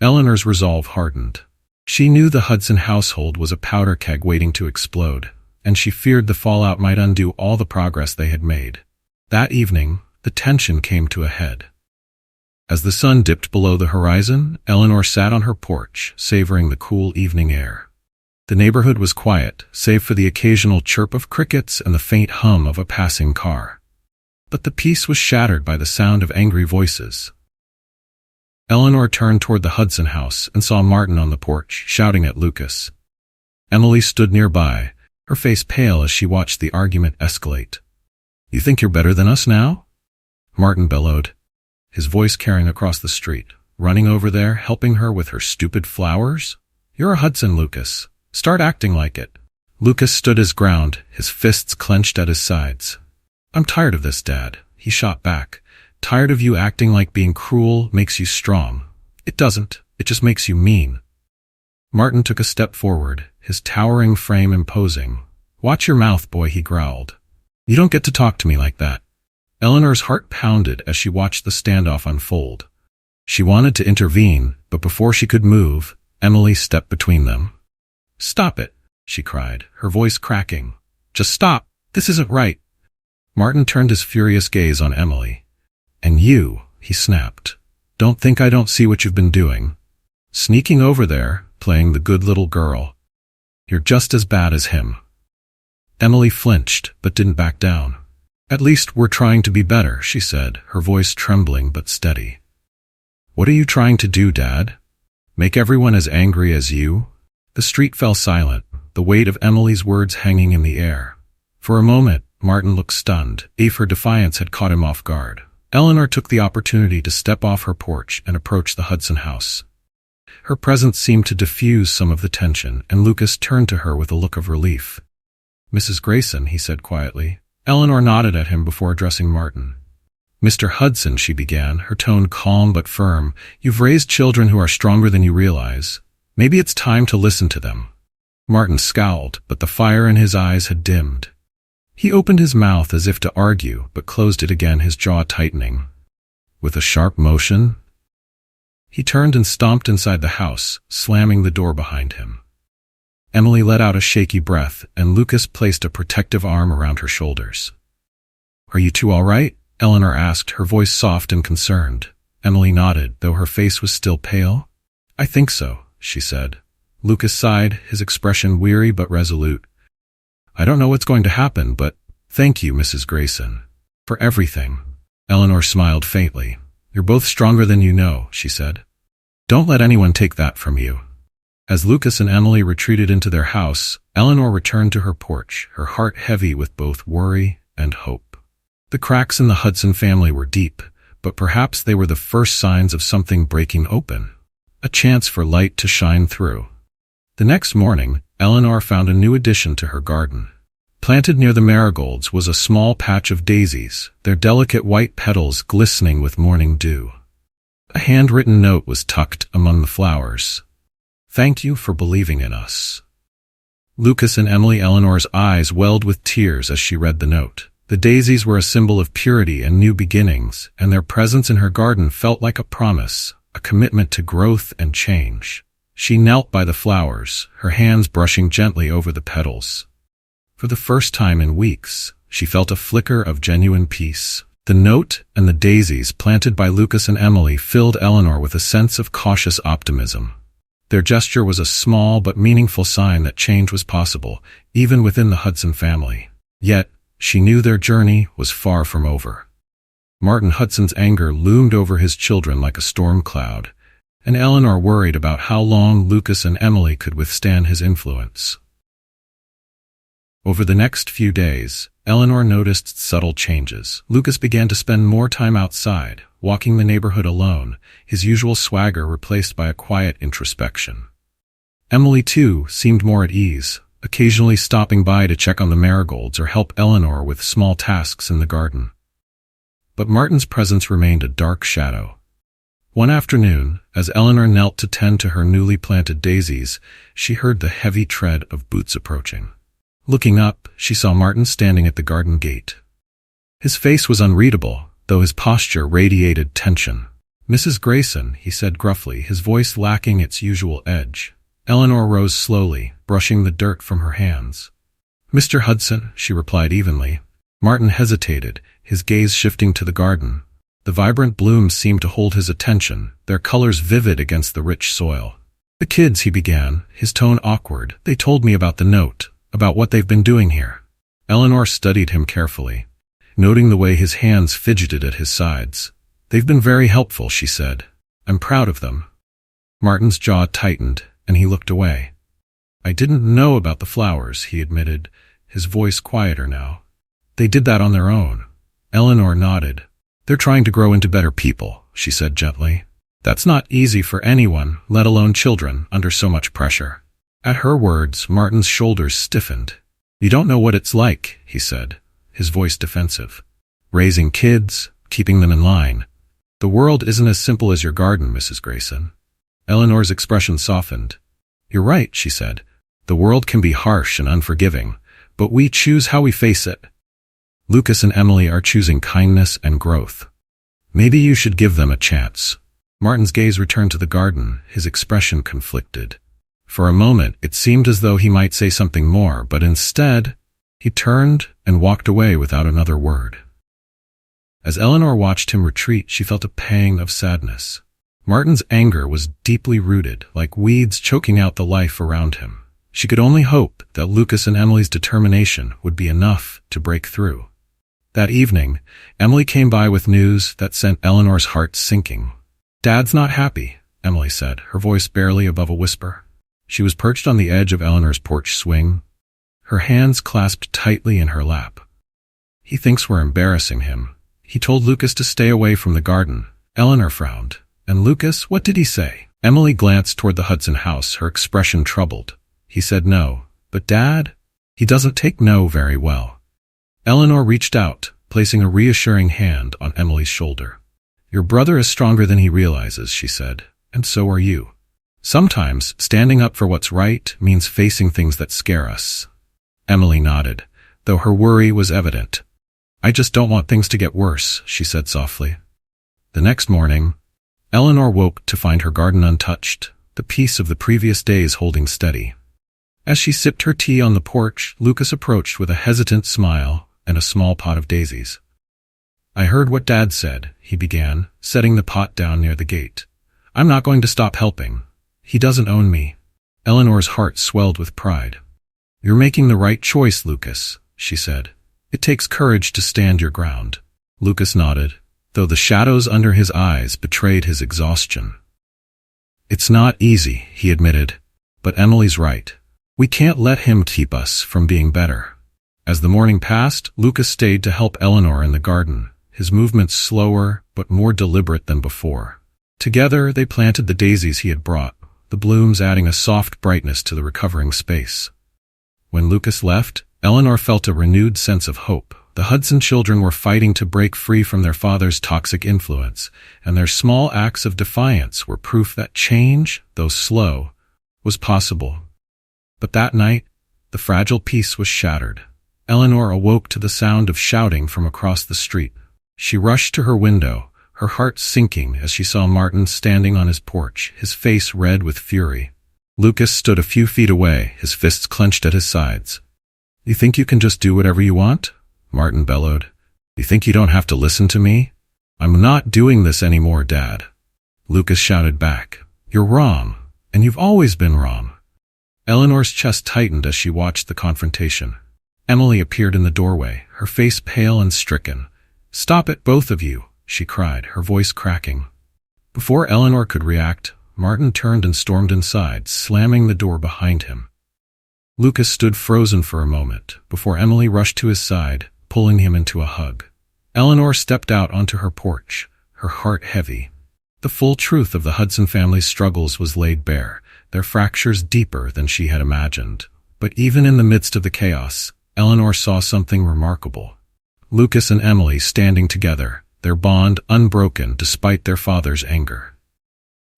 Eleanor's resolve hardened. She knew the Hudson household was a powder keg waiting to explode, and she feared the fallout might undo all the progress they had made. That evening, the tension came to a head. As the sun dipped below the horizon, Eleanor sat on her porch, savoring the cool evening air. The neighborhood was quiet, save for the occasional chirp of crickets and the faint hum of a passing car. But the peace was shattered by the sound of angry voices. Eleanor turned toward the Hudson house and saw Martin on the porch, shouting at Lucas. Emily stood nearby, her face pale as she watched the argument escalate. "You think you're better than us now?" Martin bellowed, his voice carrying across the street. "Running over there, helping her with her stupid flowers? You're a Hudson, Lucas. Start acting like it." Lucas stood his ground, his fists clenched at his sides. "I'm tired of this, Dad," he shot back. "Tired of you acting like being cruel makes you strong. It doesn't. It just makes you mean." Martin took a step forward, his towering frame imposing. "Watch your mouth, boy," he growled. "You don't get to talk to me like that." Eleanor's heart pounded as she watched the standoff unfold. She wanted to intervene, but before she could move, Emily stepped between them. "Stop it," she cried, her voice cracking. "Just stop. This isn't right." Martin turned his furious gaze on Emily. "And you," he snapped. "Don't think I don't see what you've been doing. Sneaking over there, playing the good little girl. You're just as bad as him." Emily flinched, but didn't back down. "At least we're trying to be better," she said, her voice trembling but steady. "What are you trying to do, Dad? Make everyone as angry as you?" The street fell silent, the weight of Emily's words hanging in the air. For a moment, Martin looked stunned, as if her defiance had caught him off guard. Eleanor took the opportunity to step off her porch and approach the Hudson house. Her presence seemed to diffuse some of the tension, and Lucas turned to her with a look of relief. "Mrs. Grayson," he said quietly. Eleanor nodded at him before addressing Martin. "Mr. Hudson," she began, her tone calm but firm, "you've raised children who are stronger than you realize. Maybe it's time to listen to them." Martin scowled, but the fire in his eyes had dimmed. He opened his mouth as if to argue, but closed it again, his jaw tightening. With a sharp motion, he turned and stomped inside the house, slamming the door behind him. Emily let out a shaky breath, and Lucas placed a protective arm around her shoulders. "Are you two all right?" Eleanor asked, her voice soft and concerned. Emily nodded, though her face was still pale. "I think so," she said. Lucas sighed, his expression weary but resolute. "I don't know what's going to happen, but thank you, Mrs. Grayson, for everything." Eleanor smiled faintly. "You're both stronger than you know," she said. "Don't let anyone take that from you." As Lucas and Emily retreated into their house, Eleanor returned to her porch, her heart heavy with both worry and hope. The cracks in the Hudson family were deep, but perhaps they were the first signs of something breaking open, a chance for light to shine through. The next morning, Eleanor found a new addition to her garden. Planted near the marigolds was a small patch of daisies, their delicate white petals glistening with morning dew. A handwritten note was tucked among the flowers. "Thank you for believing in us." Lucas and Emily. Eleanor's eyes welled with tears as she read the note. The daisies were a symbol of purity and new beginnings, and their presence in her garden felt like a promise, a commitment to growth and change. She knelt by the flowers, her hands brushing gently over the petals. For the first time in weeks, she felt a flicker of genuine peace. The note and the daisies planted by Lucas and Emily filled Eleanor with a sense of cautious optimism. Their gesture was a small but meaningful sign that change was possible, even within the Hudson family. Yet, she knew their journey was far from over. Martin Hudson's anger loomed over his children like a storm cloud, and Eleanor worried about how long Lucas and Emily could withstand his influence. Over the next few days, Eleanor noticed subtle changes. Lucas began to spend more time outside, walking the neighborhood alone, his usual swagger replaced by a quiet introspection. Emily, too, seemed more at ease, occasionally stopping by to check on the marigolds or help Eleanor with small tasks in the garden. But Martin's presence remained a dark shadow. One afternoon, as Eleanor knelt to tend to her newly planted daisies, she heard the heavy tread of boots approaching. Looking up, she saw Martin standing at the garden gate. His face was unreadable, though his posture radiated tension. "Mrs. Grayson," he said gruffly, his voice lacking its usual edge. Eleanor rose slowly, brushing the dirt from her hands. "Mr. Hudson," she replied evenly. Martin hesitated, his gaze shifting to the garden. The vibrant blooms seemed to hold his attention, their colors vivid against the rich soil. "The kids," he began, his tone awkward. "They told me about the note, about what they've been doing here." Eleanor studied him carefully, noting the way his hands fidgeted at his sides. "They've been very helpful," she said. "I'm proud of them." Martin's jaw tightened, and he looked away. "I didn't know about the flowers," he admitted, his voice quieter now. "They did that on their own." Eleanor nodded. "They're trying to grow into better people," she said gently. "That's not easy for anyone, let alone children, under so much pressure." At her words, Martin's shoulders stiffened. "You don't know what it's like," he said, his voice defensive. "Raising kids, keeping them in line. The world isn't as simple as your garden, Mrs. Grayson." Eleanor's expression softened. "You're right," she said. "The world can be harsh and unforgiving, but we choose how we face it. Lucas and Emily are choosing kindness and growth. Maybe you should give them a chance." Martin's gaze returned to the garden, his expression conflicted. For a moment, it seemed as though he might say something more, but instead, he turned and walked away without another word. As Eleanor watched him retreat, she felt a pang of sadness. Martin's anger was deeply rooted, like weeds choking out the life around him. She could only hope that Lucas and Emily's determination would be enough to break through. That evening, Emily came by with news that sent Eleanor's heart sinking. "Dad's not happy," Emily said, her voice barely above a whisper. She was perched on the edge of Eleanor's porch swing, her hands clasped tightly in her lap. "He thinks we're embarrassing him. He told Lucas to stay away from the garden." Eleanor frowned. "And Lucas, what did he say?" Emily glanced toward the Hudson house, her expression troubled. "He said no. But Dad? He doesn't take no very well." Eleanor reached out, placing a reassuring hand on Emily's shoulder. "Your brother is stronger than he realizes," she said, "and so are you. Sometimes standing up for what's right means facing things that scare us." Emily nodded, though her worry was evident. "I just don't want things to get worse," she said softly. The next morning, Eleanor woke to find her garden untouched, the peace of the previous days holding steady. As she sipped her tea on the porch, Lucas approached with a hesitant smile and a small pot of daisies. "I heard what Dad said," he began, setting the pot down near the gate. "I'm not going to stop helping. He doesn't own me." Eleanor's heart swelled with pride. "You're making the right choice, Lucas," she said. "It takes courage to stand your ground." Lucas nodded, though the shadows under his eyes betrayed his exhaustion. "It's not easy," he admitted, "but Emily's right. We can't let him keep us from being better." As the morning passed, Lucas stayed to help Eleanor in the garden, his movements slower but more deliberate than before. Together they planted the daisies he had brought, the blooms adding a soft brightness to the recovering space. When Lucas left, Eleanor felt a renewed sense of hope. The Hudson children were fighting to break free from their father's toxic influence, and their small acts of defiance were proof that change, though slow, was possible. But that night, the fragile peace was shattered. Eleanor awoke to the sound of shouting from across the street. She rushed to her window, her heart sinking as she saw Martin standing on his porch, his face red with fury. Lucas stood a few feet away, his fists clenched at his sides. "You think you can just do whatever you want?" Martin bellowed. "You think you don't have to listen to me?" "I'm not doing this anymore, Dad." Lucas shouted back. "You're wrong, and you've always been wrong." Eleanor's chest tightened as she watched the confrontation. Emily appeared in the doorway, her face pale and stricken. "Stop it, both of you," she cried, her voice cracking. Before Eleanor could react, Martin turned and stormed inside, slamming the door behind him. Lucas stood frozen for a moment, before Emily rushed to his side, pulling him into a hug. Eleanor stepped out onto her porch, her heart heavy. The full truth of the Hudson family's struggles was laid bare, their fractures deeper than she had imagined. But even in the midst of the chaos, Eleanor saw something remarkable. Lucas and Emily standing together, their bond unbroken despite their father's anger.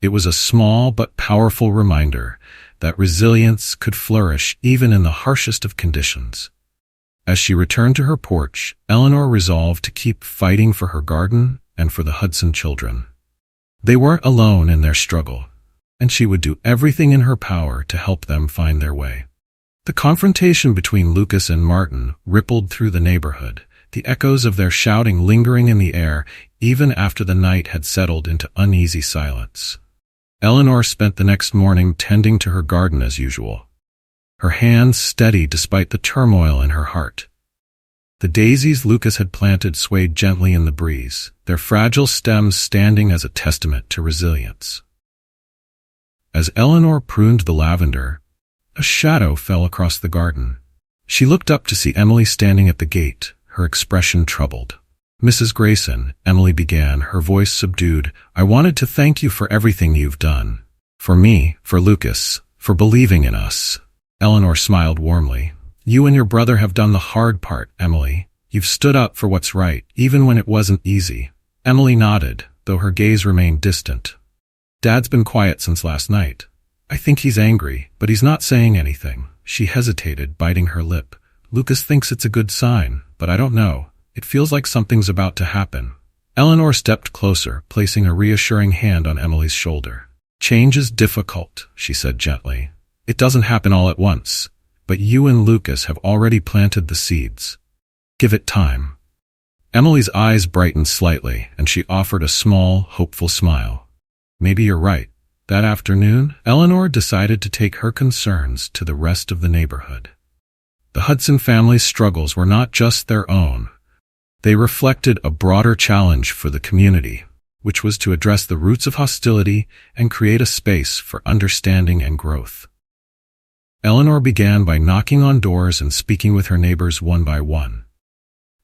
It was a small but powerful reminder that resilience could flourish even in the harshest of conditions. As she returned to her porch, Eleanor resolved to keep fighting for her garden and for the Hudson children. They weren't alone in their struggle, and she would do everything in her power to help them find their way. The confrontation between Lucas and Martin rippled through the neighborhood, the echoes of their shouting lingering in the air even after the night had settled into uneasy silence. Eleanor spent the next morning tending to her garden as usual, her hands steady despite the turmoil in her heart. The daisies Lucas had planted swayed gently in the breeze, their fragile stems standing as a testament to resilience. As Eleanor pruned the lavender, a shadow fell across the garden. She looked up to see Emily standing at the gate, her expression troubled. "Mrs. Grayson," Emily began, her voice subdued, "I wanted to thank you for everything you've done. For me, for Lucas, for believing in us." Eleanor smiled warmly. "You and your brother have done the hard part, Emily. You've stood up for what's right, even when it wasn't easy." Emily nodded, though her gaze remained distant. "Dad's been quiet since last night. I think he's angry, but he's not saying anything." She hesitated, biting her lip. "Lucas thinks it's a good sign, but I don't know. It feels like something's about to happen." Eleanor stepped closer, placing a reassuring hand on Emily's shoulder. "Change is difficult," she said gently. "It doesn't happen all at once, but you and Lucas have already planted the seeds. Give it time." Emily's eyes brightened slightly, and she offered a small, hopeful smile. "Maybe you're right." That afternoon, Eleanor decided to take her concerns to the rest of the neighborhood. The Hudson family's struggles were not just their own. They reflected a broader challenge for the community, which was to address the roots of hostility and create a space for understanding and growth. Eleanor began by knocking on doors and speaking with her neighbors one by one.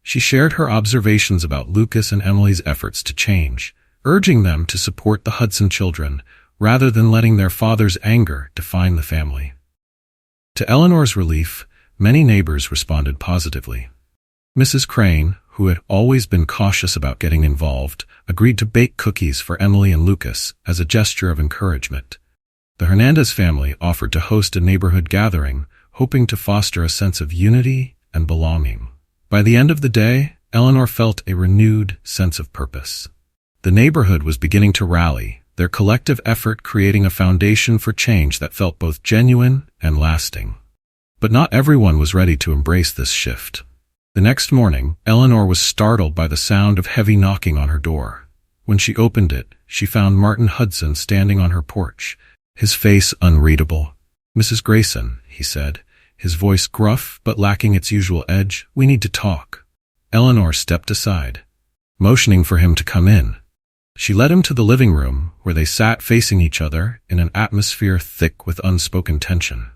She shared her observations about Lucas and Emily's efforts to change, urging them to support the Hudson children rather than letting their father's anger define the family. To Eleanor's relief, many neighbors responded positively. Mrs. Crane, who had always been cautious about getting involved, agreed to bake cookies for Emily and Lucas as a gesture of encouragement. The Hernandez family offered to host a neighborhood gathering, hoping to foster a sense of unity and belonging. By the end of the day, Eleanor felt a renewed sense of purpose. The neighborhood was beginning to rally, their collective effort creating a foundation for change that felt both genuine and lasting. But not everyone was ready to embrace this shift. The next morning, Eleanor was startled by the sound of heavy knocking on her door. When she opened it, she found Martin Hudson standing on her porch, his face unreadable. "Mrs. Grayson," he said, his voice gruff but lacking its usual edge, "we need to talk." Eleanor stepped aside, motioning for him to come in. She led him to the living room, where they sat facing each other in an atmosphere thick with unspoken tension.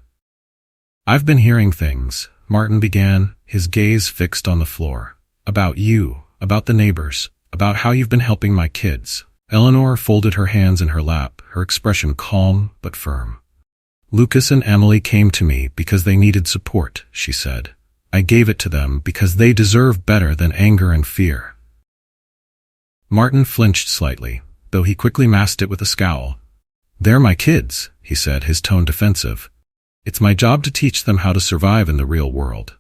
"I've been hearing things," Martin began, his gaze fixed on the floor. "About you, about the neighbors, about how you've been helping my kids." Eleanor folded her hands in her lap, her expression calm but firm. "Lucas and Emily came to me because they needed support," she said. "I gave it to them because they deserve better than anger and fear." Martin flinched slightly, though he quickly masked it with a scowl. "They're my kids," he said, his tone defensive. "It's my job to teach them how to survive in the real world."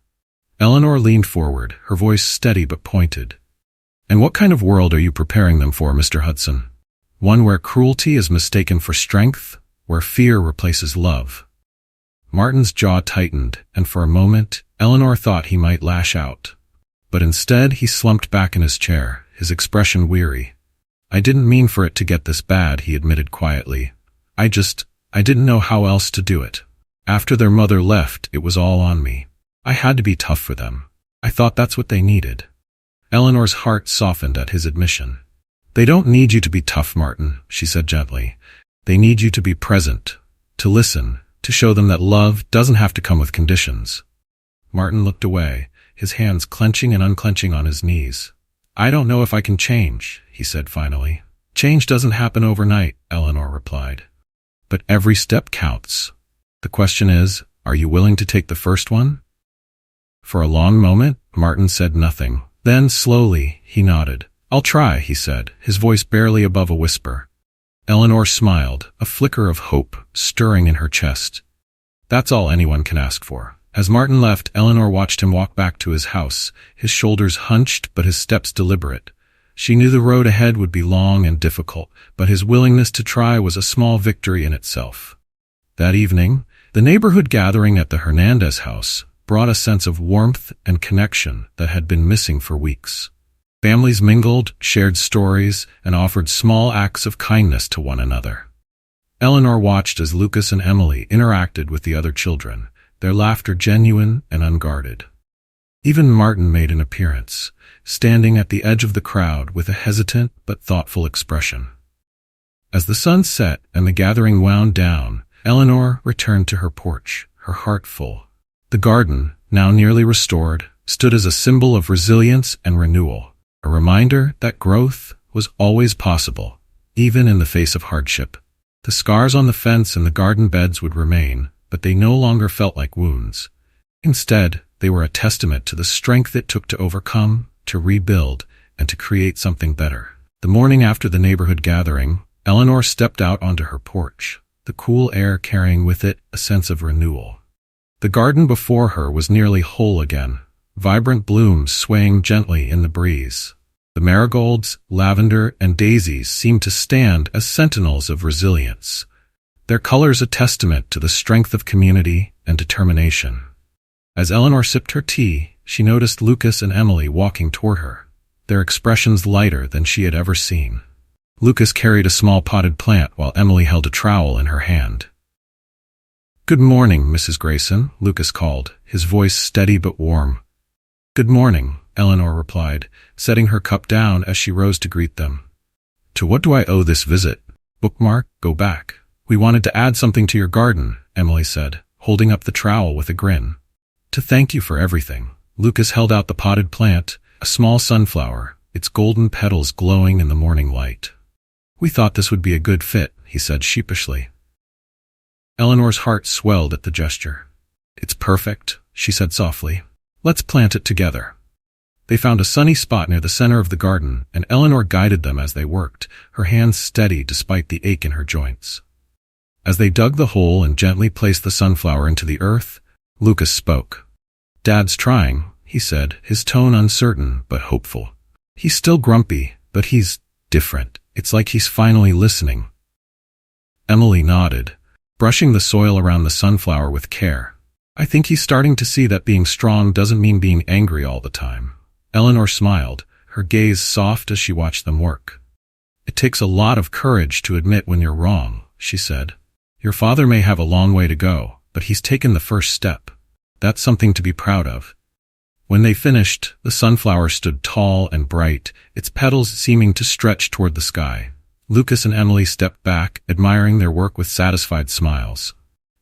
Eleanor leaned forward, her voice steady but pointed. "And what kind of world are you preparing them for, Mr. Hudson? One where cruelty is mistaken for strength, where fear replaces love?" Martin's jaw tightened, and for a moment, Eleanor thought he might lash out. But instead, he slumped back in his chair, his expression weary. "I didn't mean for it to get this bad," he admitted quietly. I didn't know how else to do it. After their mother left, it was all on me. I had to be tough for them. I thought that's what they needed." Eleanor's heart softened at his admission. "They don't need you to be tough, Martin," she said gently. "They need you to be present, to listen, to show them that love doesn't have to come with conditions." Martin looked away, his hands clenching and unclenching on his knees. "I don't know if I can change," he said finally. "Change doesn't happen overnight," Eleanor replied. "But every step counts. The question is, are you willing to take the first one?" For a long moment, Martin said nothing. Then, slowly, he nodded. "I'll try," he said, his voice barely above a whisper. Eleanor smiled, a flicker of hope stirring in her chest. That's all anyone can ask for. As Martin left, Eleanor watched him walk back to his house, his shoulders hunched but his steps deliberate. She knew the road ahead would be long and difficult, but his willingness to try was a small victory in itself. That evening, the neighborhood gathering at the Hernandez house brought a sense of warmth and connection that had been missing for weeks. Families mingled, shared stories, and offered small acts of kindness to one another. Eleanor watched as Lucas and Emily interacted with the other children, their laughter genuine and unguarded. Even Martin made an appearance, standing at the edge of the crowd with a hesitant but thoughtful expression. As the sun set and the gathering wound down, Eleanor returned to her porch, her heart full. The garden, now nearly restored, stood as a symbol of resilience and renewal, a reminder that growth was always possible, even in the face of hardship. The scars on the fence and the garden beds would remain, but they no longer felt like wounds. Instead, they were a testament to the strength it took to overcome, to rebuild, and to create something better. The morning after the neighborhood gathering, Eleanor stepped out onto her porch, the cool air carrying with it a sense of renewal. The garden before her was nearly whole again, vibrant blooms swaying gently in the breeze. The marigolds, lavender, and daisies seemed to stand as sentinels of resilience, their colors a testament to the strength of community and determination. As Eleanor sipped her tea, she noticed Lucas and Emily walking toward her, their expressions lighter than she had ever seen. Lucas carried a small potted plant while Emily held a trowel in her hand. "Good morning, Mrs. Grayson," Lucas called, his voice steady but warm. "Good morning," Eleanor replied, setting her cup down as she rose to greet them. "To what do I owe this visit?" "Bookmark, go back. We wanted to add something to your garden," Emily said, holding up the trowel with a grin. "To thank you for everything." Lucas held out the potted plant, a small sunflower, its golden petals glowing in the morning light. "We thought this would be a good fit," he said sheepishly. Eleanor's heart swelled at the gesture. "It's perfect," she said softly. "Let's plant it together." They found a sunny spot near the center of the garden, and Eleanor guided them as they worked, her hands steady despite the ache in her joints. As they dug the hole and gently placed the sunflower into the earth, Lucas spoke. "Dad's trying," he said, his tone uncertain but hopeful. "He's still grumpy, but he's different. It's like he's finally listening." Emily nodded, brushing the soil around the sunflower with care. "I think he's starting to see that being strong doesn't mean being angry all the time." Eleanor smiled, her gaze soft as she watched them work. "It takes a lot of courage to admit when you're wrong," she said. "Your father may have a long way to go, but he's taken the first step. That's something to be proud of." When they finished, the sunflower stood tall and bright, its petals seeming to stretch toward the sky. Lucas and Emily stepped back, admiring their work with satisfied smiles.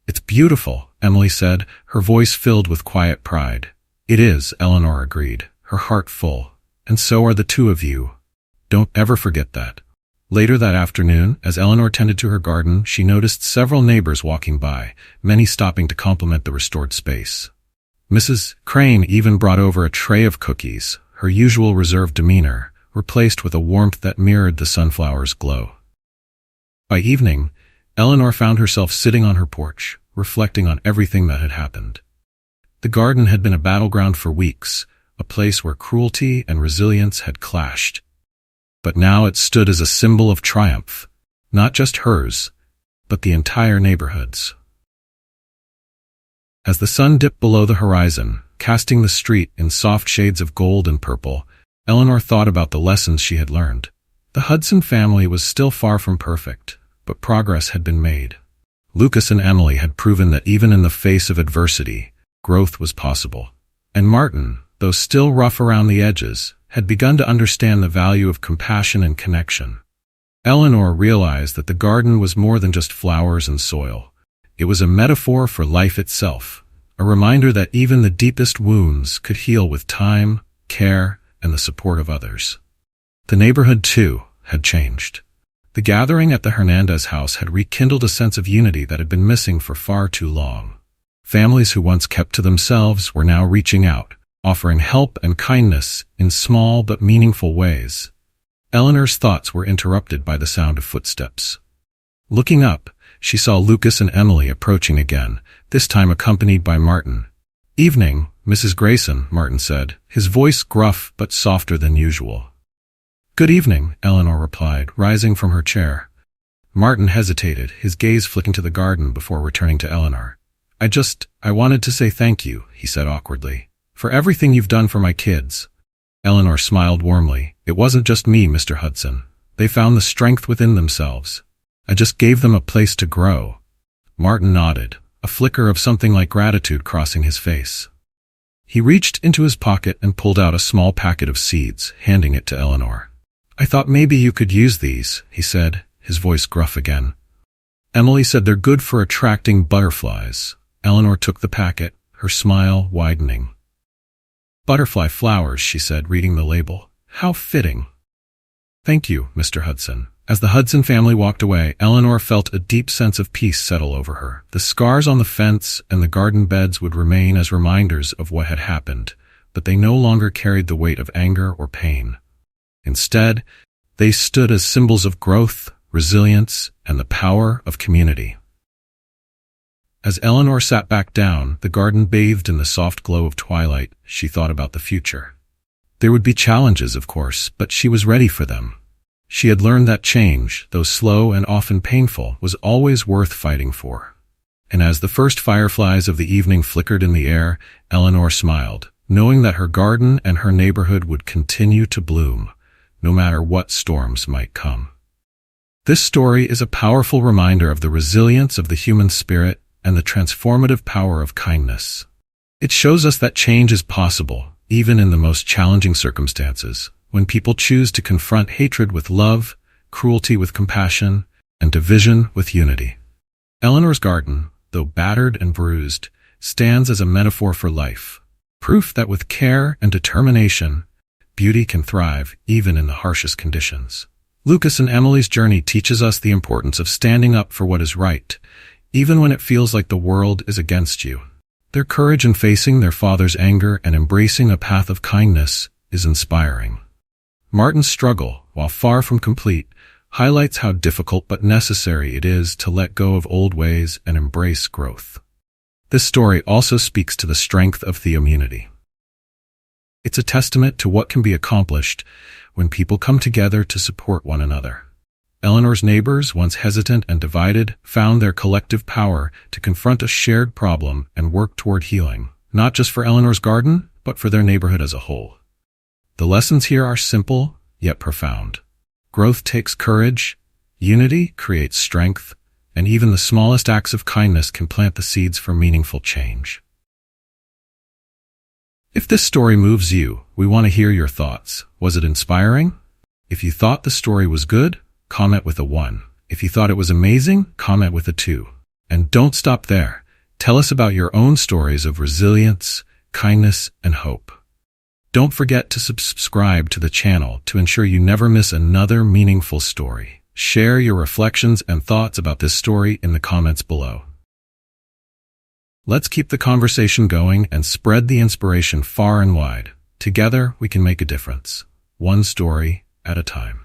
"It's beautiful," Emily said, her voice filled with quiet pride. "It is," Eleanor agreed, her heart full. "And so are the two of you. Don't ever forget that." Later that afternoon, as Eleanor tended to her garden, she noticed several neighbors walking by, many stopping to compliment the restored space. Mrs. Crane even brought over a tray of cookies, her usual reserved demeanor, replaced with a warmth that mirrored the sunflower's glow. By evening, Eleanor found herself sitting on her porch, reflecting on everything that had happened. The garden had been a battleground for weeks, a place where cruelty and resilience had clashed. But now it stood as a symbol of triumph, not just hers, but the entire neighborhood's. As the sun dipped below the horizon, casting the street in soft shades of gold and purple, Eleanor thought about the lessons she had learned. The Hudson family was still far from perfect, but progress had been made. Lucas and Emily had proven that even in the face of adversity, growth was possible. And Martin, though still rough around the edges, had begun to understand the value of compassion and connection. Eleanor realized that the garden was more than just flowers and soil. It was a metaphor for life itself, a reminder that even the deepest wounds could heal with time, care, and the support of others. The neighborhood, too, had changed. The gathering at the Hernandez house had rekindled a sense of unity that had been missing for far too long. Families who once kept to themselves were now reaching out, offering help and kindness in small but meaningful ways. Eleanor's thoughts were interrupted by the sound of footsteps. Looking up, she saw Lucas and Emily approaching again, this time accompanied by Martin. "Evening, Mrs. Grayson," Martin said, his voice gruff but softer than usual. "Good evening," Eleanor replied, rising from her chair. Martin hesitated, his gaze flicking to the garden before returning to Eleanor. I wanted to say thank you," he said awkwardly, "for everything you've done for my kids." Eleanor smiled warmly. "It wasn't just me, Mr. Hudson. They found the strength within themselves. I just gave them a place to grow." Martin nodded, a flicker of something like gratitude crossing his face. He reached into his pocket and pulled out a small packet of seeds, handing it to Eleanor. "I thought maybe you could use these," he said, his voice gruff again. "Emily said they're good for attracting butterflies." Eleanor took the packet, her smile widening. "Butterfly flowers," she said, reading the label. "How fitting." "Thank you, Mr. Hudson." As the Hudson family walked away, Eleanor felt a deep sense of peace settle over her. The scars on the fence and the garden beds would remain as reminders of what had happened, but they no longer carried the weight of anger or pain. Instead, they stood as symbols of growth, resilience, and the power of community. As Eleanor sat back down, the garden bathed in the soft glow of twilight, she thought about the future. There would be challenges, of course, but she was ready for them. She had learned that change, though slow and often painful, was always worth fighting for. And as the first fireflies of the evening flickered in the air, Eleanor smiled, knowing that her garden and her neighborhood would continue to bloom, no matter what storms might come. This story is a powerful reminder of the resilience of the human spirit and the transformative power of kindness. It shows us that change is possible, even in the most challenging circumstances, when people choose to confront hatred with love, cruelty with compassion, and division with unity. Eleanor's garden, though battered and bruised, stands as a metaphor for life, proof that with care and determination, beauty can thrive even in the harshest conditions. Lucas and Emily's journey teaches us the importance of standing up for what is right, even when it feels like the world is against you. Their courage in facing their father's anger and embracing a path of kindness is inspiring. Martin's struggle, while far from complete, highlights how difficult but necessary it is to let go of old ways and embrace growth. This story also speaks to the strength of community. It's a testament to what can be accomplished when people come together to support one another. Eleanor's neighbors, once hesitant and divided, found their collective power to confront a shared problem and work toward healing, not just for Eleanor's garden, but for their neighborhood as a whole. The lessons here are simple, yet profound. Growth takes courage, unity creates strength, and even the smallest acts of kindness can plant the seeds for meaningful change. If this story moves you, we want to hear your thoughts. Was it inspiring? If you thought the story was good, comment with a 1. If you thought it was amazing, comment with a 2. And don't stop there. Tell us about your own stories of resilience, kindness, and hope. Don't forget to subscribe to the channel to ensure you never miss another meaningful story. Share your reflections and thoughts about this story in the comments below. Let's keep the conversation going and spread the inspiration far and wide. Together, we can make a difference, one story at a time.